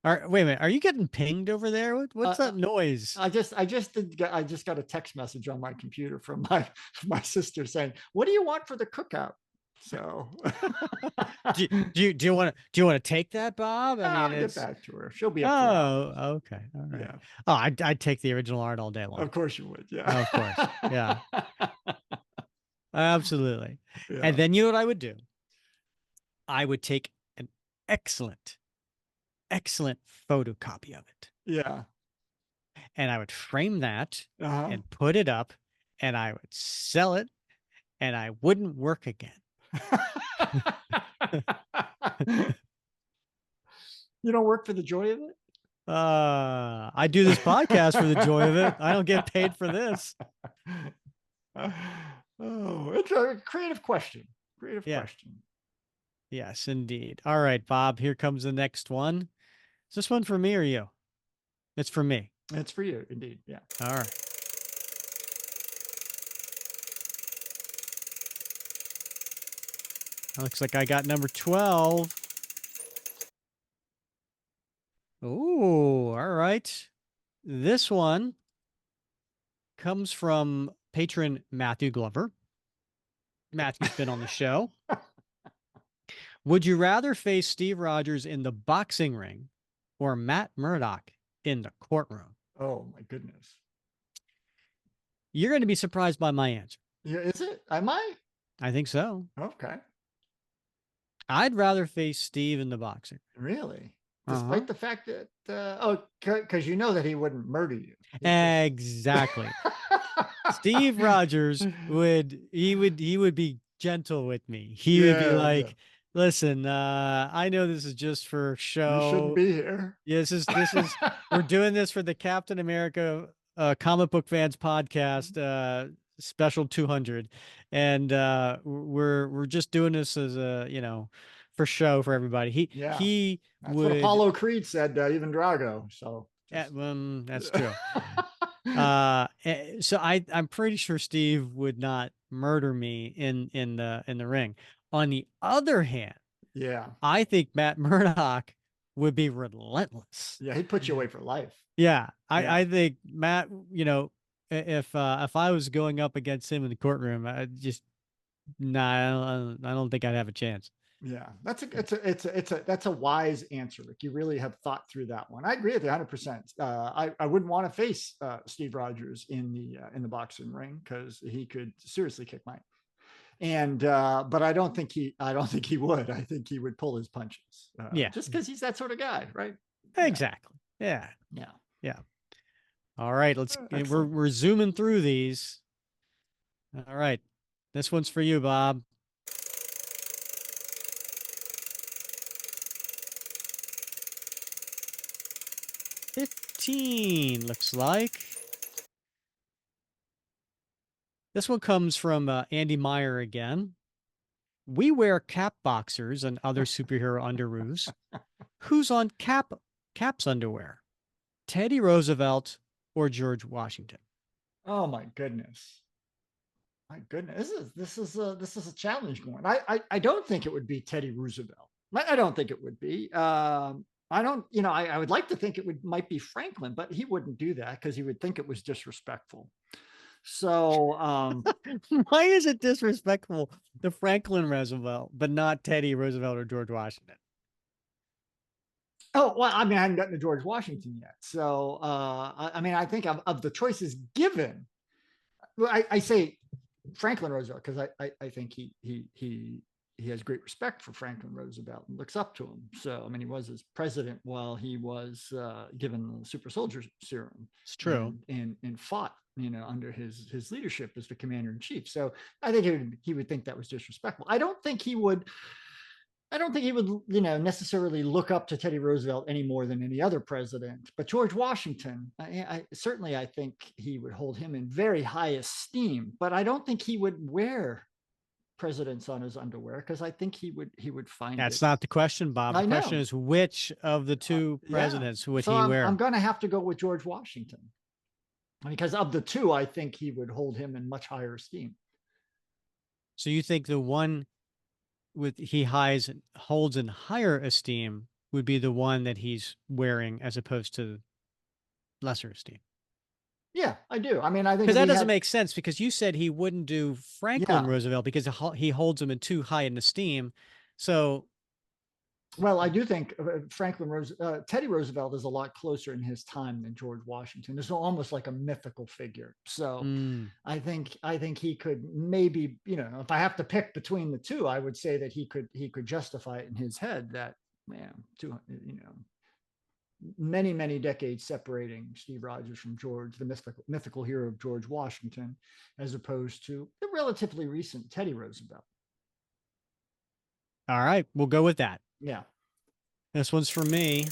Wait a minute. Are you getting pinged over there? What's Uh, that noise? I just got a text message on my computer from my sister saying, "What do you want for the cookout?" So Do you want to take that, Bob? I mean, I'll get it's back to her. She'll be up for oh, hours. okay, all right. Yeah, Oh, I'd take the original art all day long. of course you would. Yeah, Of course, yeah, absolutely. And yeah, then you know what I would do? I would take an excellent, excellent photocopy of it, yeah. and I would frame that Uh and put it up, and I would sell it, and I wouldn't work again. huh. You don't work for the joy of it? I do this podcast for the joy of it. I don't get paid for this. Oh, it's a creative question. Creative Yeah. question. Yes, indeed. All right, Bob, here comes the next one. Is this one for me or you? It's for me. It's for you, indeed. Yeah. All right. Looks like I got number 12. Oh, all right. This one comes from patron Matthew Glover. Matthew's been on the show. Would you rather face Steve Rogers in the boxing ring or Matt Murdock in the courtroom? Oh my goodness. You're going to be surprised by my answer. Yeah, is it? Am I? I think so. Okay. I'd rather face Steve in the boxing. Really? Uh-huh. Despite the fact that because you know that he wouldn't murder you. He'd just Exactly. Steve Rogers would be gentle with me. He would be Yeah, yeah. like, "Listen, I know this is just for You shouldn't show. be here. Yeah, this is we're doing this for the Captain America comic book fans podcast special 200, and we're just doing this as a for show for everybody." He Yeah. he That's what would. Apollo Creed said, even Drago. So Yeah, just that's true. So I'm pretty sure Steve would not murder me in the ring. On the other hand, yeah. I think Matt Murdock would be relentless. Yeah, he'd put you away for life. Yeah, Yeah. I think Matt, if I was going up against him in the courtroom, I just nah, I don't think I'd have a chance. Yeah, that's a wise answer, Rick. You really have thought through that one. I agree with you 100%. I wouldn't want to face Steve Rogers in the boxing ring because he could seriously kick my. And but I don't think he would. I think he would pull his punches Yeah, just because he's that sort of guy, right? Yeah, exactly. Yeah, yeah. yeah. All right, Excellent. we're zooming through these. All right, this one's for you, Bob. 15 looks like. This one comes from Andy Meyer again. We wear cap boxers and other superhero underoos. Who's on Cap's underwear? Teddy Roosevelt or George Washington? Oh my goodness. My goodness, this is a challenging one. I don't think it would be Teddy Roosevelt. I don't think it would be. I don't, I would like to think it would might be Franklin, but he wouldn't do that because he would think it was disrespectful. So, Why is it disrespectful to Franklin Roosevelt, but not Teddy Roosevelt or George Washington? oh well, I mean, I hadn't gotten to George Washington yet. So, I mean, I think of the choices given, well, I say Franklin Roosevelt because I think he has great respect for Franklin Roosevelt and looks up to him. So I mean, he was his president while he was given the super soldier serum It's true. and fought under his leadership as the commander in chief. So I think he would think that was disrespectful. I don't think he would. I don't think he would, necessarily look up to Teddy Roosevelt any more than any other president. But George Washington, certainly, I think he would hold him in very high esteem. But I don't think he would wear presidents on his underwear because I think he would find That's it. not the question, Bob. The I question know, is which of the two yeah. presidents would So he I'm wear? going to have to go with George Washington because of the two, I think he would hold him in much higher esteem. So you think the one with holds in higher esteem would be the one that he's wearing as opposed to lesser esteem? Yeah, I do. I mean, I think Because if that he doesn't had, make sense because you said he wouldn't do Franklin yeah. Roosevelt because he holds him in too high an esteem. So, Well, I do think Teddy Roosevelt is a lot closer in his time than George Washington. It's almost like a mythical figure. So mm, I think he could maybe, if I have to pick between the two, I would say that he could justify it in his head that, man, many, many decades separating Steve Rogers from George, the mythical hero of George Washington, as opposed to the relatively recent Teddy Roosevelt. all right, we'll go with that. Yeah. This one's for me.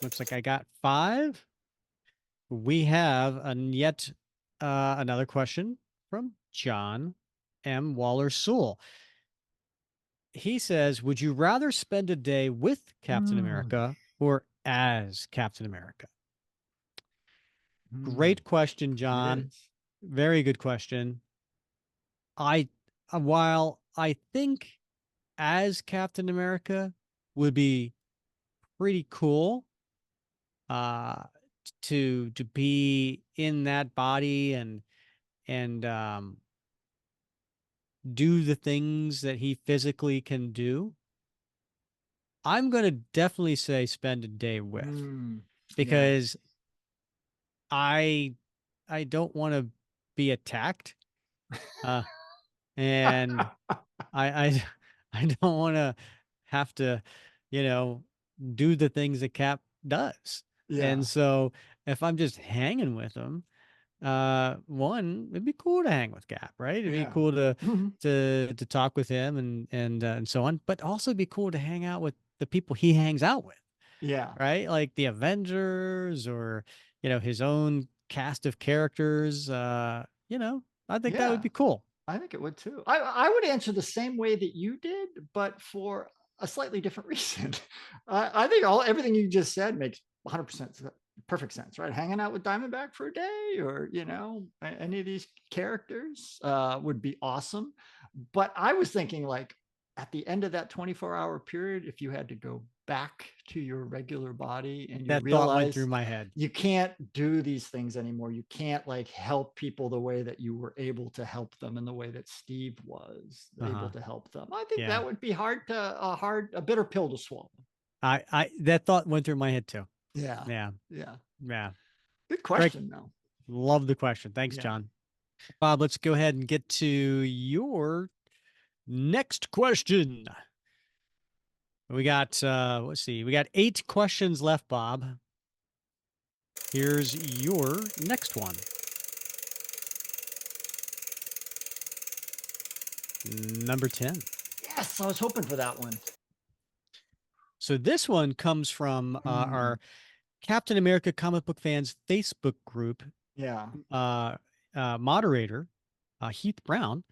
Looks like I got 5. We have yet another question from John M. Waller Sewell. He says, would you rather spend a day with Captain Mm, America or as Captain America? mm, Great question, it John. is. Very good question. I while I think as Captain America would be pretty cool uh to be in that body and do the things that he physically can do. I'm going to definitely say spend a day with Mm, yeah. because I I don't want to be attacked. Uh and I I don't want to have to, you know, do the things that Cap does. And Yeah. so if I'm just hanging with him, one, it'd be cool to hang with Cap, right? It'd be Yeah. cool to Mhm. to talk with him and so on, but also be cool to hang out with the people he hangs out with, Yeah. right? Like the Avengers or, his own cast of characters. I think that would Yeah. be cool. I think it would too. I would answer the same way that you did, but for a slightly different reason. I think everything you just said makes 100% perfect sense, right? Hanging out with Diamondback for a day, or any of these characters would be awesome. But I was thinking, like, at the end of that 24-hour period, if you had to go back to your regular body and you That thought went realize through my head. you can't do these things anymore. You can't like help people the way that you were able to help them in the way that Steve was able Uh-huh. to help them. I think Yeah. that would be a bitter pill to swallow. That thought went through my head too. Yeah. Yeah. Yeah. Yeah. Good Great. question though. Love the question. Thanks, Yeah. John. Bob, let's go ahead and get to your next question. We got let's see, we got 8 questions left, Bob. Here's your next one. Number 10. Yes, I was hoping for that one. So this one comes from Hmm. our Captain America comic book fans Facebook group Yeah. uh, moderator, Heath Brown.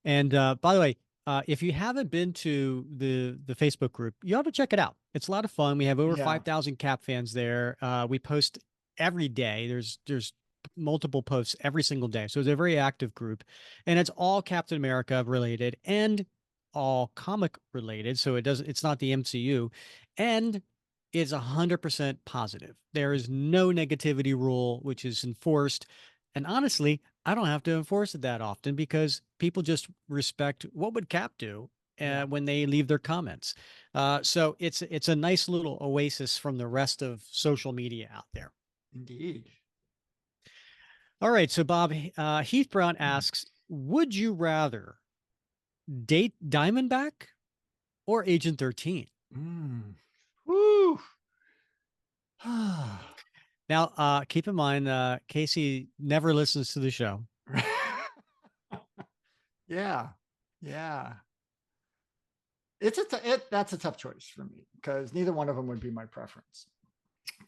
And by the way, if you haven't been to the Facebook group, you ought to check it out. It's a lot of fun. We have over Yeah. 5,000 Cap fans there. We post every day. There's multiple posts every single day. So it's a very active group, and it's all Captain America related and all comic related. So it's not the MCU, and it's 100% positive. There is no negativity rule, which is enforced. And honestly, I don't have to enforce it that often because people just respect what would Cap do Yeah. when they leave their comments. So it's a nice little oasis from the rest of social media out there. Indeed. All right, so Bob, Heath Brown asks, would you rather date Diamondback or Agent 13? Mm. Woo. Now, keep in mind, Casey never listens to the show. Yeah. Yeah. That's a tough choice for me because neither one of them would be my preference.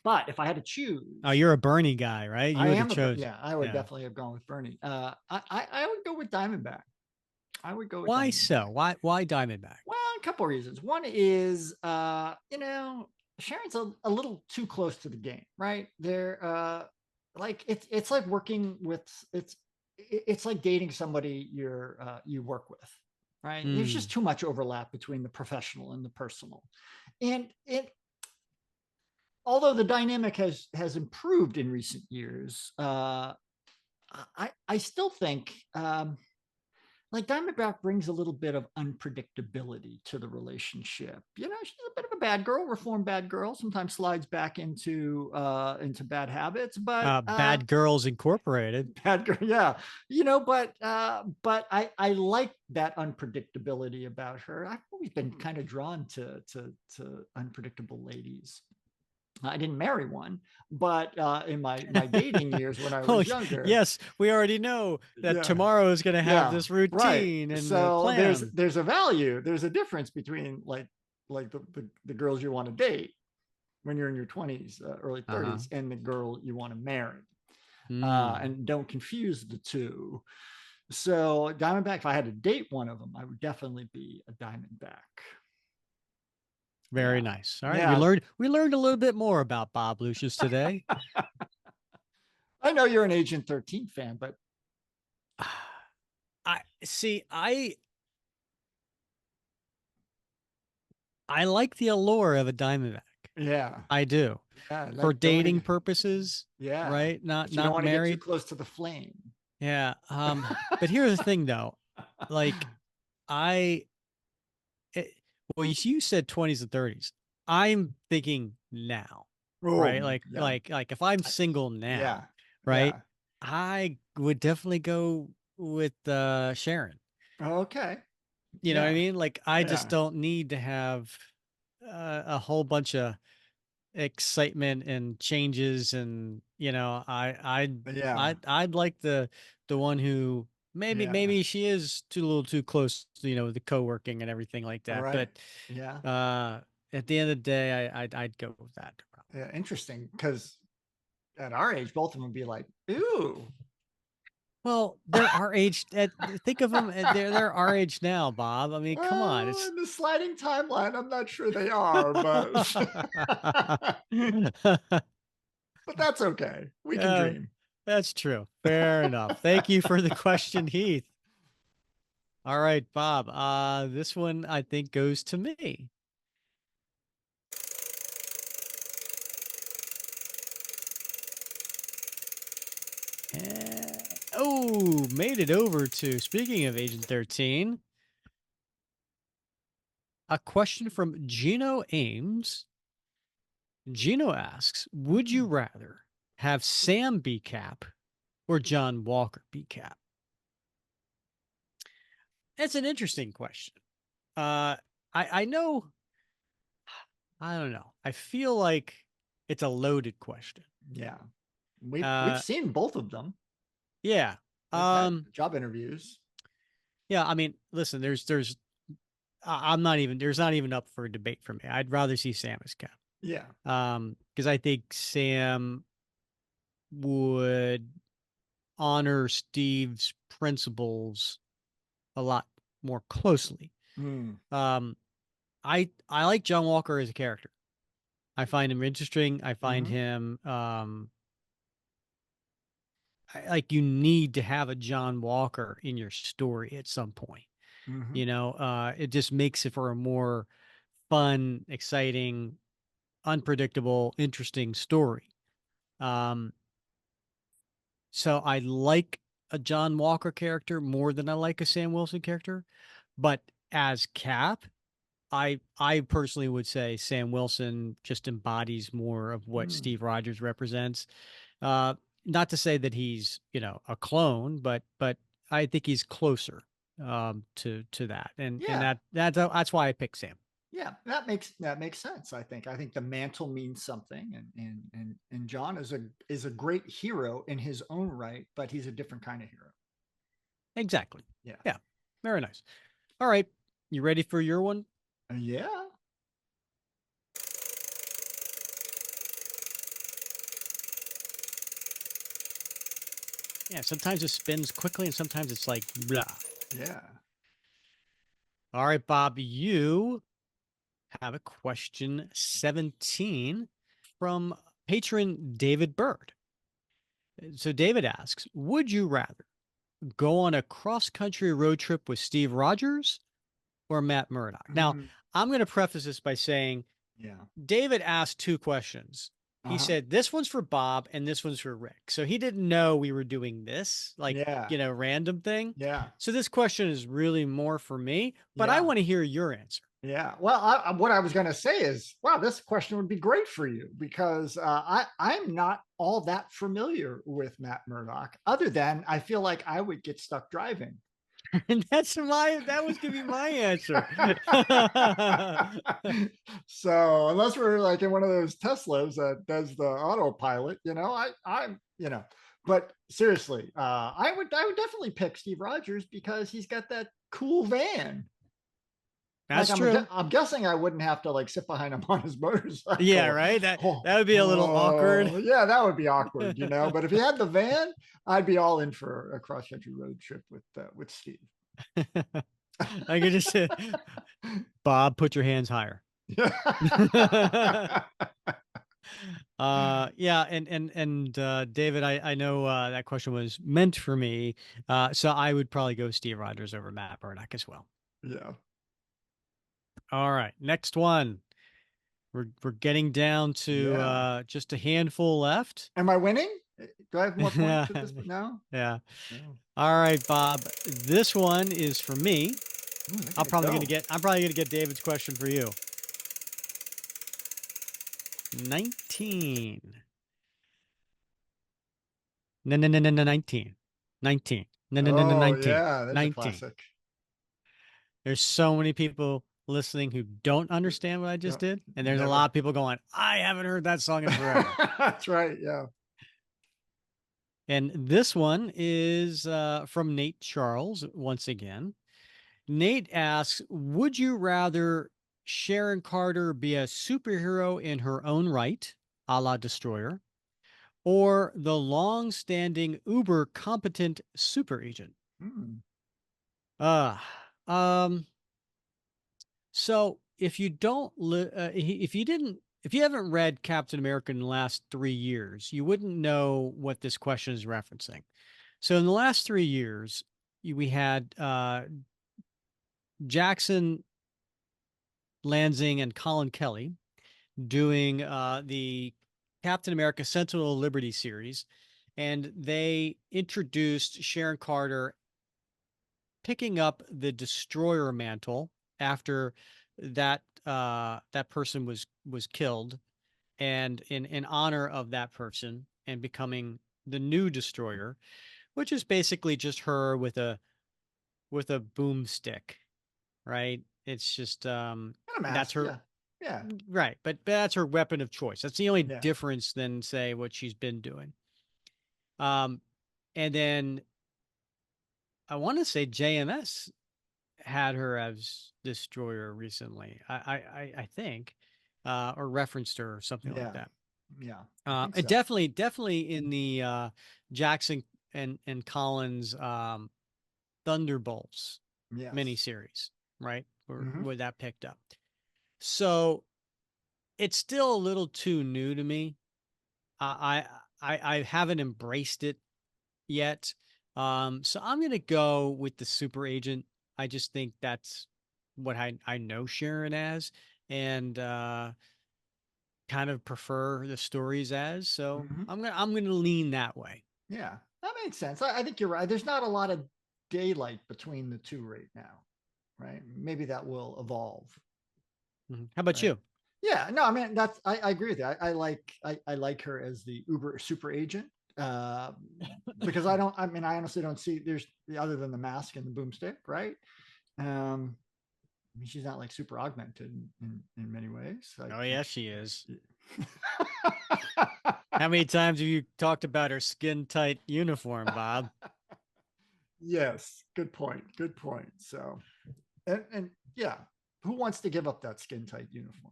But if I had to Oh, choose, you're a Bernie guy, right? You I would have am chose. yeah, I would Yeah. definitely have gone with Bernie. I would go with Diamondback. I would go with Why Diamondback. so? Why Diamondback? Well, a couple of reasons. One is, Sharon's a little too close to the game, right? They're like it's like working with it's like dating somebody you work with, right? There's just Hmm. too much overlap between the professional and the personal, and it although the dynamic has improved in recent years, I still think like Diamondback brings a little bit of unpredictability to the relationship. She's a bit of a bad girl, reformed bad girl, sometimes slides back into bad habits, but Bad Girls Incorporated. bad girl, yeah. But I like that unpredictability about her. I've always been kind of drawn to unpredictable ladies. I didn't marry one, but in my dating years when I Oh, was younger, yes, we already know that yeah, tomorrow is going to have yeah, this right. routine and So plan. there's a difference between like the girls you want to date when you're in your 20s, early Uh-huh. 30s, and the girl you want to marry. Mm, And don't confuse the two. So Diamondback, if I had to date one of them, I would definitely be a Diamondback. very Yeah, nice. All right, yeah. we learned a little bit more about Bob Lucius today. I know you're an Agent 13 fan, but I see. I like the allure of a Diamondback. yeah, I do yeah, for like don't, dating purposes, yeah, right? Not but you don't want to get too married. close to the flame. Yeah. But here's the thing, though. Like I it, well, you said 20s and 30s. I'm thinking now, Oh right? my, yeah, Like if I'm I- single now, yeah, right? yeah. I would definitely go with Sharon. Okay, You know what I yeah, mean? Like I just yeah, don't need to have a whole bunch of excitement and changes and yeah, I'd like the one who yeah. maybe she is too a little too close to, the co-working and everything like All that, right, but yeah, uh at the end of the day I'd go with that probably. yeah. Interesting, because at our age, both of them would be like, ooh. Well, they're our age. Think of them. They're our age now, Bob. I mean, come on. Well, It's in the sliding timeline, I'm not sure they are, but but that's okay. We can uh, dream. that's true. Fair enough. Thank you for the question, Heath. All right, Bob. This one I think goes to me. made it over to, speaking of Agent 13, a question from Gino Ames. Gino asks, would you Mm, rather have Sam be Cap or John Walker be Cap? That's an interesting question. I know, I don't know. I feel like it's a loaded question. yeah. We've Uh, seen both of them. yeah. We've had Um, job interviews. yeah, I mean, listen, I'm not even, there's not even up for a debate for me. I'd rather see Sam as Cap. Yeah. Because I think Sam would honor Steve's principles a lot more closely. Mm, Um, I like John Walker as a character. I find him interesting. I find hmm him like you need to have a John Walker in your story at some point. hmm It just makes it for a more fun, exciting, unpredictable, interesting story. Um, so I like a John Walker character more than I like a Sam Wilson character, but as Cap, I personally would say Sam Wilson just embodies more of what Mm, Steve Rogers represents. Uh, Not to say that he's, a clone, but I think he's closer to that. And yeah. that's why I picked Sam. Yeah, that makes sense. I think the mantle means something, and John is a great hero in his own right, but he's a different kind of hero. Exactly. Yeah, Yeah. Very nice. All right. You ready for your one? yeah. Yeah. Sometimes it spins quickly and sometimes it's like blah. Yeah. All right, Bob, you have a question 17 from patron David Bird. So David asks, would you rather go on a cross-country road trip with Steve Rogers or Matt Murdock? Now, Mm, I'm going to preface this by saying yeah. David asked two questions. He Uh-huh. said, this one's for Bob and this one's for Rick. So he didn't know we were doing this, like, Yeah. random thing. Yeah. So this question is really more for me, but I Yeah. want to hear your answer. Yeah. Well, what I was going to say is, wow, this question would be great for you because I'm not all that familiar with Matt Murdock, other than I feel like I would get stuck driving. And that was going to be my answer. So unless we're like in one of those Teslas that does the autopilot, I'm, but seriously, I would definitely pick Steve Rogers because he's got that cool van. Like That's true. I'm guessing I wouldn't have to like sit behind him on his Yeah, motorcycle. right. That Oh, that would be a little awkward. yeah, that would be awkward. But if he had the van, I'd be all in for a cross country road trip with Steve. I could just say, Bob, put your hands higher. Yeah, and David, I know that question was meant for me. So I would probably go Steve Rogers over Matt Murdock as well. Yeah. All right, next one. We're getting down to Yeah. just a handful left. Am I winning? Do I have more points at this? Yeah. No. Yeah. No. All right, Bob. This one is for me. Look at it go. I'm probably gonna get David's question for you. 19. No, no, no, no, no, 19. 19. No, no, no, no, Oh 19. yeah, that's a 19. classic. There's so many people listening who don't understand what I just Yep. did. And there's a lot Never. of people going, I haven't heard that song in forever. That's right. Yeah. And this one is from Nate Charles once again. Nate asks, would you rather Sharon Carter be a superhero in her own right, a la Destroyer, or the long-standing uber competent super agent? Hmm. Uh, um, so if you don't, if you didn't, if you haven't read Captain America in the last 3 years, you wouldn't know what this question is referencing. So in the last 3 years, we had Jackson Lansing and Colin Kelly doing the Captain America Sentinel of Liberty series. and they introduced Sharon Carter picking up the destroyer mantle after that person was killed, and in honor of that person, and becoming the new destroyer, which is basically just her with a boomstick, right? It's just And a that's mask. her, Yeah. Yeah. right, but that's her weapon of choice. That's the only Yeah. difference than say what she's been doing. Um, and then I want to say JMS had her as destroyer recently. I think, or referenced her or something like Yeah. that. Yeah. I think And so. definitely in the Jackson and Collins Thunderbolts Yes. miniseries, right? Hmm. Where that picked up. So it's still a little too new to me. I haven't embraced it yet. So I'm gonna go with the super agent. I just think that's what I know Sharon as, and kind of prefer the stories as. So Hmm. I'm gonna lean that way. Yeah. That makes sense. I think you're right. There's not a lot of daylight between the two right now, right? Maybe that will evolve, Mhm. How about right? you? Yeah, no, I mean I agree with you. I like her as the Uber super agent, uh, because I mean I honestly don't see there's other than the mask and the boomstick, right? I mean she's not like super augmented in many ways. Oh yeah, she is. I, How many times have you talked about her skin tight uniform, Bob? yes, good point. Good point. So and yeah, who wants to give up that skin tight uniform?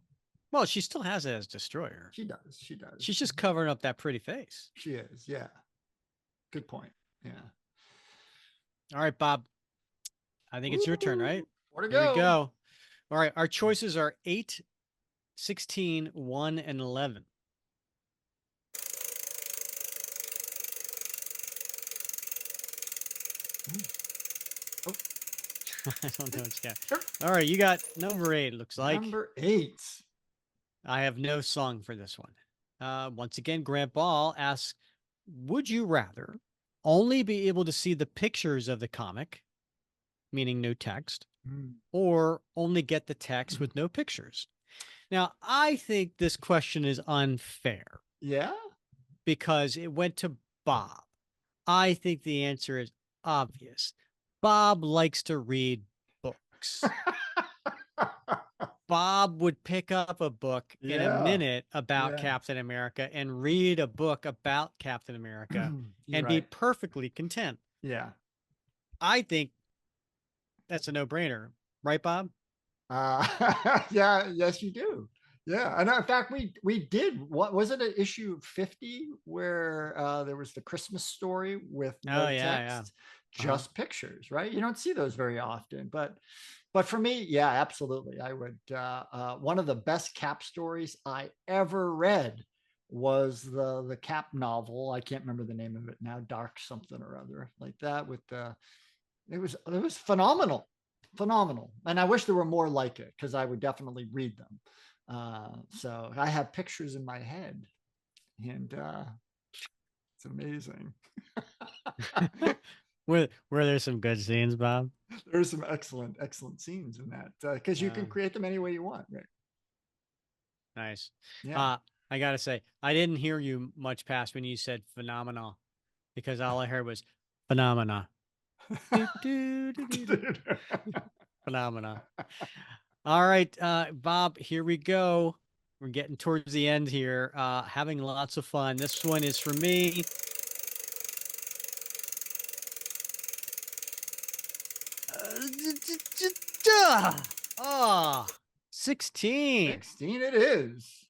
Well, she still has it as destroyer. She does. She does. She's just covering up that pretty face. She is. Yeah. Good point. Yeah. All right, Bob. I think it's your turn, Ooh, right? more to Here we go. go. All right, our choices are 8, 16, 1, and 11. Oh, I don't know what you got. sure. All right, you got number 8, looks like. Number 8. I have no song for this one. Once again, Grant Ball asks, would you rather only be able to see the pictures of the comic, meaning no text, Mm. or only get the text with no pictures? Now, I think this question is unfair Yeah. because it went to Bob. I think the answer is obvious. Bob likes to read books. Bob would pick up a book in a Yeah. minute about Yeah. Captain America and read a book about Captain America You're and be right. perfectly content. Yeah. I think that's a no brainer, right, Bob? Yeah. Yes, you do. Yeah. And in fact, we did. What was it? An issue 50 where there was the Christmas story with Oh, no yeah, yeah. text, Uh-huh. just pictures, right? You don't see those very often, but for me, yeah, absolutely. I would. One of the best Cap stories I ever read was the Cap novel. I can't remember the name of it now. Dark something or other like that. With the it was phenomenal, phenomenal. And I wish there were more like it because I would definitely read them. So I have pictures in my head, and it's amazing. Were there some good scenes, Bob? There's some excellent scenes in that because you can Uh, create them any way you want, right? nice. Yeah. Uh, I gotta say, I didn't hear you much past when you said phenomenal because all I heard was phenomena. Do, do, do, do, do. Dude. Phenomena. All right, Bob, here we go. We're getting towards the end here. Having lots of fun. This one is for me. Ah, 16. 16 it is.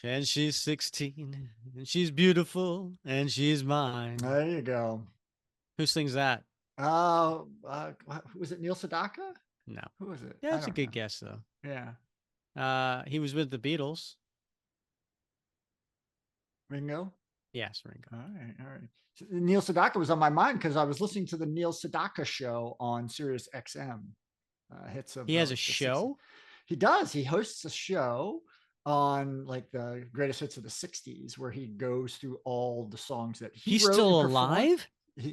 And she's 16. And she's beautiful. And she's mine. There you go. Who sings that? Was it Neil Sedaka? No. Who was it? Yeah, I that's a don't good know. guess, though. Yeah. He was with the Beatles. Ringo. Yes, Ringo. All right. All right. Neil Sedaka was on my mind because I was listening to the Neil Sedaka show on Sirius XM. Hits of He has a the 60s. show? He does. He hosts a show on like the greatest hits of the 60s, where he goes through all the songs that he He's wrote and still performed. alive?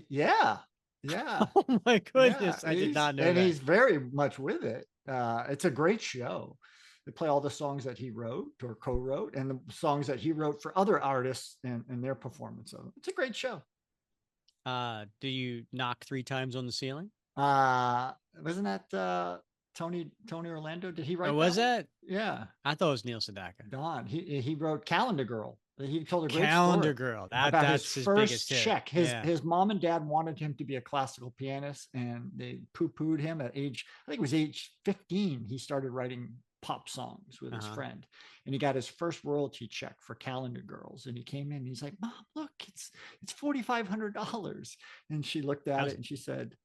Yeah. Yeah. Oh my Yeah. goodness. I did not know that. He's very much with it. It's a great show. They play all the songs that he wrote or co-wrote, and the songs that he wrote for other artists and their performance of it. It's a great show. Do you knock 3 times on the ceiling? Uh, wasn't that Tony Orlando? Did he Oh, write that was one? that? Yeah, I thought it was Neil Sedaka. Don. He wrote Calendar Girl. He told a great story Calendar Girl. about his That's his biggest first hit. check. Yeah. His mom and dad wanted him to be a classical pianist, and they poo-pooed him at age, I think it was age 15. He started writing pop songs with his Uh-huh. friend, and he got his first royalty check for Calendar Girls. And he came in, and he's like, "Mom, look, it's $4,500." And she looked at That's it and she said,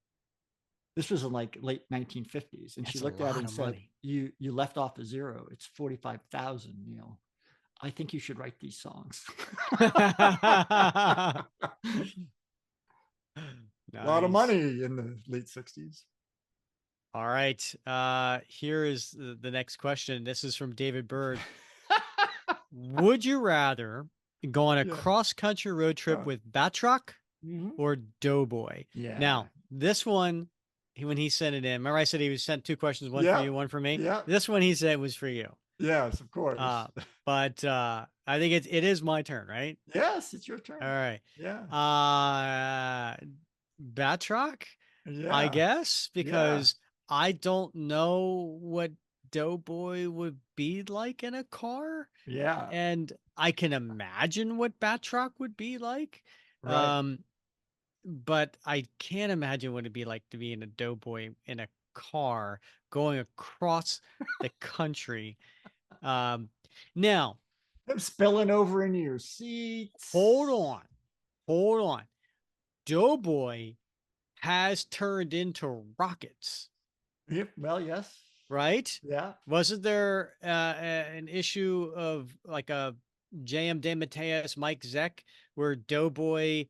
this was in like late 1950s, and she that's a looked at it lot and of said, money. you left off a zero. It's 45,000. I think you should write these songs." A lot of Nice. money in the late 60s. All right. Here is the next question. This is from David Bird. Would you rather go on a Yeah. cross-country road trip with Batroc Mhm. or Doughboy? Yeah. Now, this one, when he sent it in, remember I said he was sent 2 questions, one for Yeah. you, one for me? Yeah. This one he said was for you. Yes, of Uh, course. but I think it is my turn, right? Yes, it's your All turn. right. Yeah. Uh, Batroc, I Yeah. guess, Yeah. because I don't know what Doughboy would be like in a car, Yeah. and I can imagine what Batroc would be like. Right. Um, but I can't imagine what it'd be like to be in a Doughboy in a car going across the country. Um, Now, Them spilling over into your hold seats. on, hold on. Doughboy has turned into rockets, Yep. Well, yes. right? Yeah. Wasn't there an issue of like a J.M. DeMatteis, Mike Zeck, where Doughboy,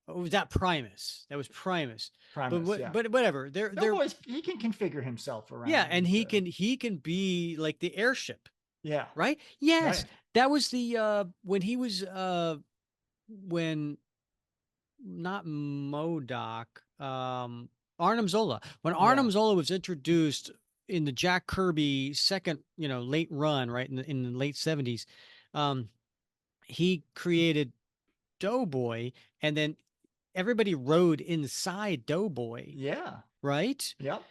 oh, was that Primus? That was Primus. Primus. Yeah. But whatever. They're Doughboys, he can configure himself Yeah, and around. he can be like the airship, Yeah. right? Yes, Right. that was the when he was when not Modoc, Arnim Zola. When Yeah. Arnim Zola was introduced in the Jack Kirby second, late run, right in the late 70s, um, he created Doughboy, and then everybody rode inside Doughboy, Yeah. right? Yep. It's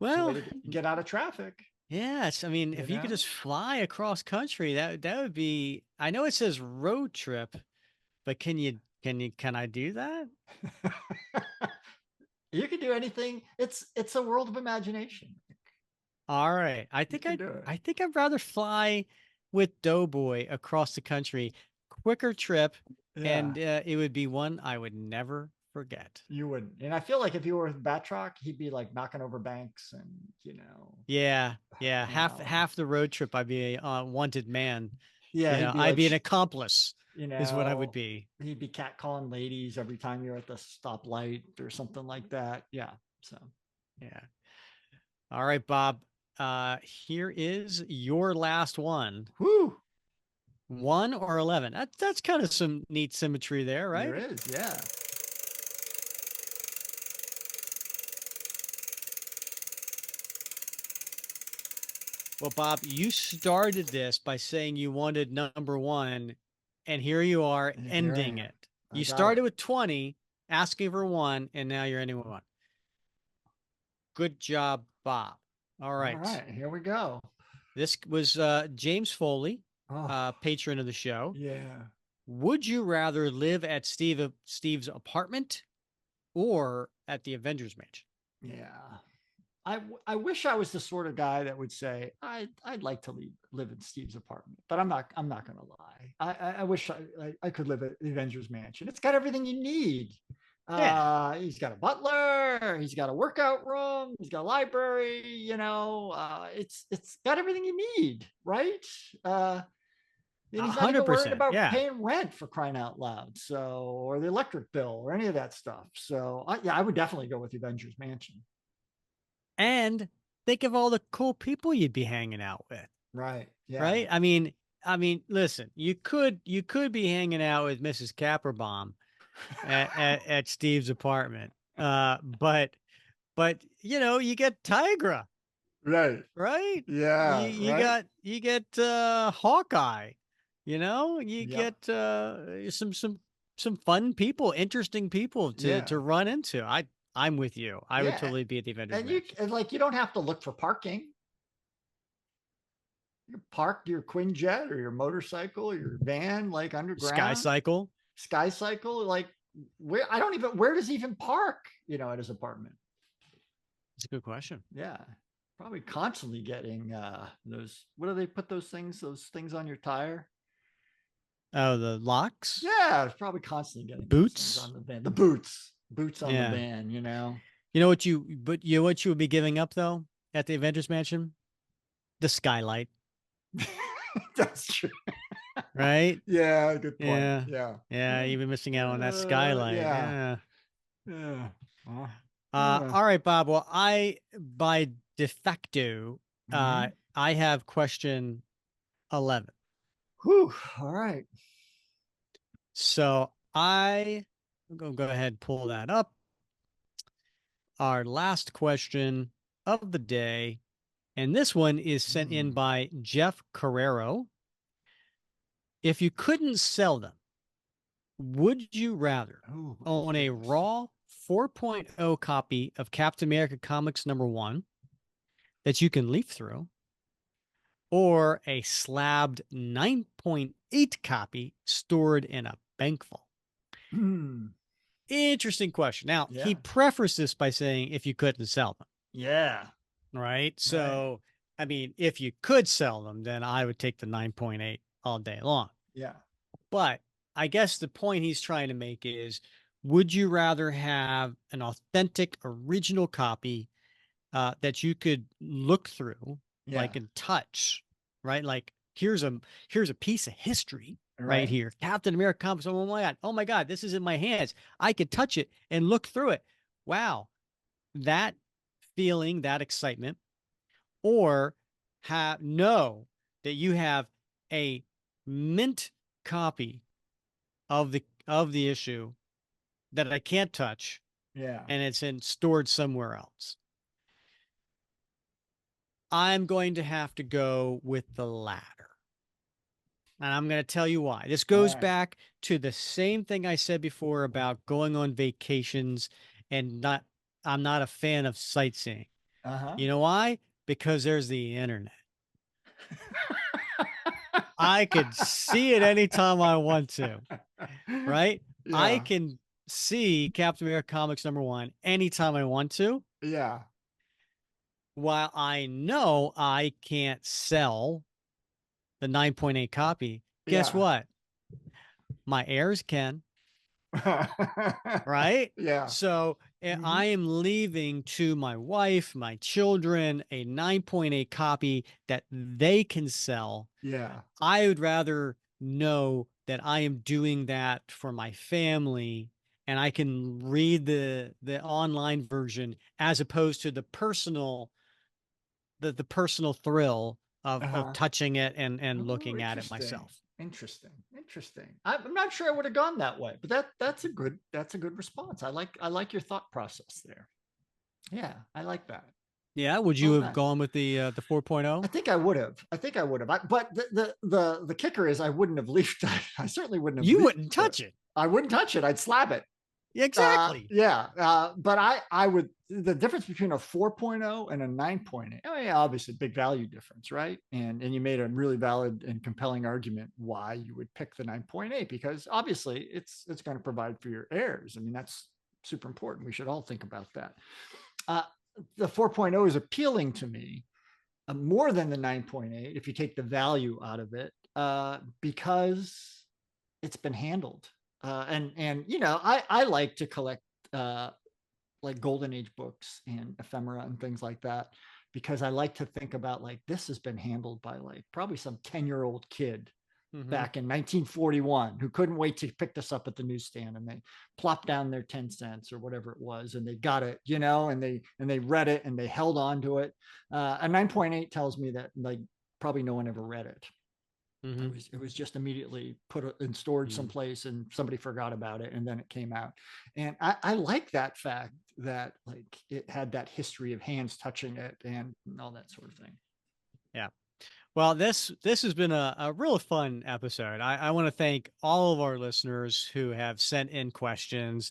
a way Well, to get out of traffic. yes. I mean, You if you could know. just fly across country, that would be. I know it says road trip, but can I do that? You can do anything. It's a world of imagination. All right. You can do it. I think I'd rather fly with Doughboy across the country, quicker trip, Yeah. and it would be one I would never forget. You wouldn't. And I feel like if you were with Batroc, he'd be like knocking over banks and Yeah, yeah. you know, Half the road trip, I'd be a wanted man. yeah, he'd be I'd like, be an accomplice, you is what I would know, be. he'd be catcalling ladies every time you're at the stoplight or something like that. Yeah. So, Yeah. All right, Bob. Here is your last one. whoo, 1 or 11. That's kind of some neat symmetry there, there right? is. Yeah. Well, Bob, you started this by saying you wanted number one, and here you are And here I ending am. it. I You got started it. with 20, asking for one, and now you're ending with one. Good job, Bob. All All right. right. Here we go. This was James Foley, Oh, patron of the show. yeah. Would you rather live at Steve's apartment or at the Avengers Mansion? Yeah. I wish I was the sort of guy that would say I'd like to live in Steve's apartment, but I'm not going to lie. I wish I could live at the Avengers Mansion. It's got everything you need. Yeah, He's got a butler. He's got a workout room. He's got a library. It's got everything you need, right? And he's not even worried 100%. about Yeah. paying rent for crying out loud. So, or the electric bill or any of that stuff. So, yeah, I would definitely go with the Avengers Mansion. And think of all the cool people you'd be hanging out with. Right. Yeah. right? Listen, you could be hanging out with Mrs. Capperbomb at Steve's apartment. But you get Tigra, Right. right? You Yeah. you Right. got you get Hawkeye, you Yep. get some fun people, interesting people to Yeah. run into. I'm with you. I would Yeah. totally be at the Avengers And you Mansion. and like you don't have to look for parking. You park your Quinjet or your motorcycle or your van like Sky underground. Cycle. Sky Cycle, like where I don't even where does he even park, at his apartment? It's a good question. Yeah. Probably constantly getting those what do they put those things on your tire? Oh, the locks, Yeah, it's probably constantly getting those things boots. on the van. The boots. Boots on the Yeah. van. What you would be giving up though at the Avengers Mansion? The skylight, That's true. right? Yeah, good point. Yeah. Yeah. Yeah, Yeah. you've been missing out on that skylight. Yeah. Yeah. Yeah. Uh, All right, Bob. Well, I by de facto, mhm. I have question 11. Whew. All right. So I'm gonna go ahead and pull that up. Our last question of the day, and this one is sent in Mm. by Jeff Carrero. If you couldn't sell them, would you rather Oh my own a goodness. raw 4.0 copy of Captain America Comics #1 that you can leaf through, or a slabbed 9.8 copy stored in a bank vault? Hmm. Interesting question. Now, he Yeah. prefaced this by saying if you couldn't sell them, Yeah. right? Right. So, if you could sell them, then I would take the 9.8 all day long. Yeah. But I guess the point he's trying to make is, would you rather have an authentic original copy that you could look through, Yeah. like and touch, right? Like here's a piece of history right Right. here. Captain America comics. Oh my God, this is in my hands. I could touch it and look through it. Wow, that feeling, that excitement, or have know that you have a mint copy of the issue that I can't touch, Yeah. and it's in stored somewhere else. I'm going to have to go with the latter. And I'm going to tell you why. This All goes right. back to the same thing I said before about going on vacations and I'm not a fan of sightseeing. Uh-huh. You know why? Because there's the internet. I could see it anytime I want to, right? I Yeah. can see Captain America Comics #1 anytime I want to, Yeah. while I know I can't sell the 9.8 copy. Guess Yeah. what? My heirs can, right? Yeah. So Hmm. I am leaving to my wife, my children, a 9.8 copy that they can sell. Yeah. I would rather know that I am doing that for my family and I can read the online version as opposed to the personal thrill of Uh-huh. touching it and Oh, looking at it interesting. myself. Interesting. Interesting. I'm not sure I would have gone that way, but that's a good response. I like your thought process there. Yeah, I like that. Yeah, would you Well have done. gone with the I 4.0? think I would have. I think I would have. But the kicker is I wouldn't have leafed it. I certainly wouldn't have You leafed wouldn't it. touch it. I wouldn't touch it. I'd slap it. Exactly. Yeah. But I would the difference between a 4.0 and a 9.8. Oh yeah, obviously big value difference, right? And you made a really valid and compelling argument why you would pick the 9.8 because obviously it's going to provide for your heirs. I mean that's super important. We should all think about that. Uh, the 4.0 is appealing to me more than the 9.8 if you take the value out of it because it's been handled. And I like to collect uh, like golden age books and ephemera and things like that because I like to think about like this has been handled by like probably some 10-year-old kid Hmm. back in 1941 who couldn't wait to pick this up at the newsstand and they plopped down their 10 cents or whatever it was and they got it, and they read it and they held on to it. A 9.8 tells me that like probably no one ever read it. Hmm. It was just immediately put in storage Mm. someplace, and somebody forgot about it, and then it came out. And I like that fact that like it had that history of hands touching it and all that sort of thing. Yeah. Well, this has been a real fun episode. I want to thank all of our listeners who have sent in questions.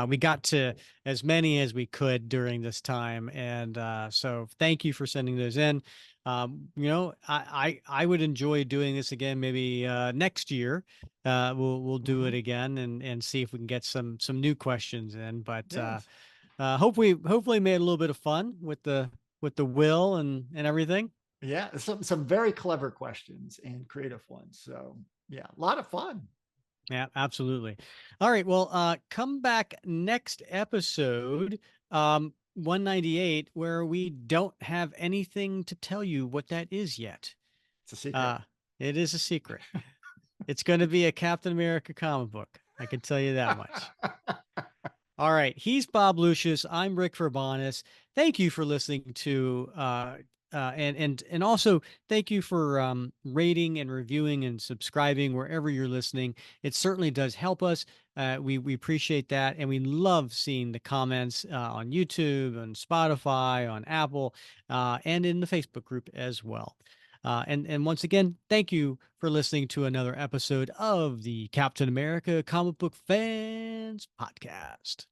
We got to as many as we could during this time, and so thank you for sending those in. I would enjoy doing this again, maybe next year. We'll do it Hmm. again and see if we can get some new questions in. But Yes. hopefully made a little bit of fun with the will and everything. Yeah, some very clever questions and creative ones. So yeah, a lot of fun. Yeah, absolutely. All right. Well, come back next episode, 198, where we don't have anything to tell you what that is yet. It's a secret. Uh, it is a secret. It's going to be a Captain America comic book. I can tell you that much. All right. He's Bob Lucius. I'm Rick Verbonis. Thank you for listening to and also thank you for rating and reviewing and subscribing wherever you're listening. It certainly does help us. We appreciate that, and we love seeing the comments on YouTube, on Spotify, on Apple, and in the Facebook group as well. And once again, thank you for listening to another episode of the Captain America Comic Book Fans Podcast.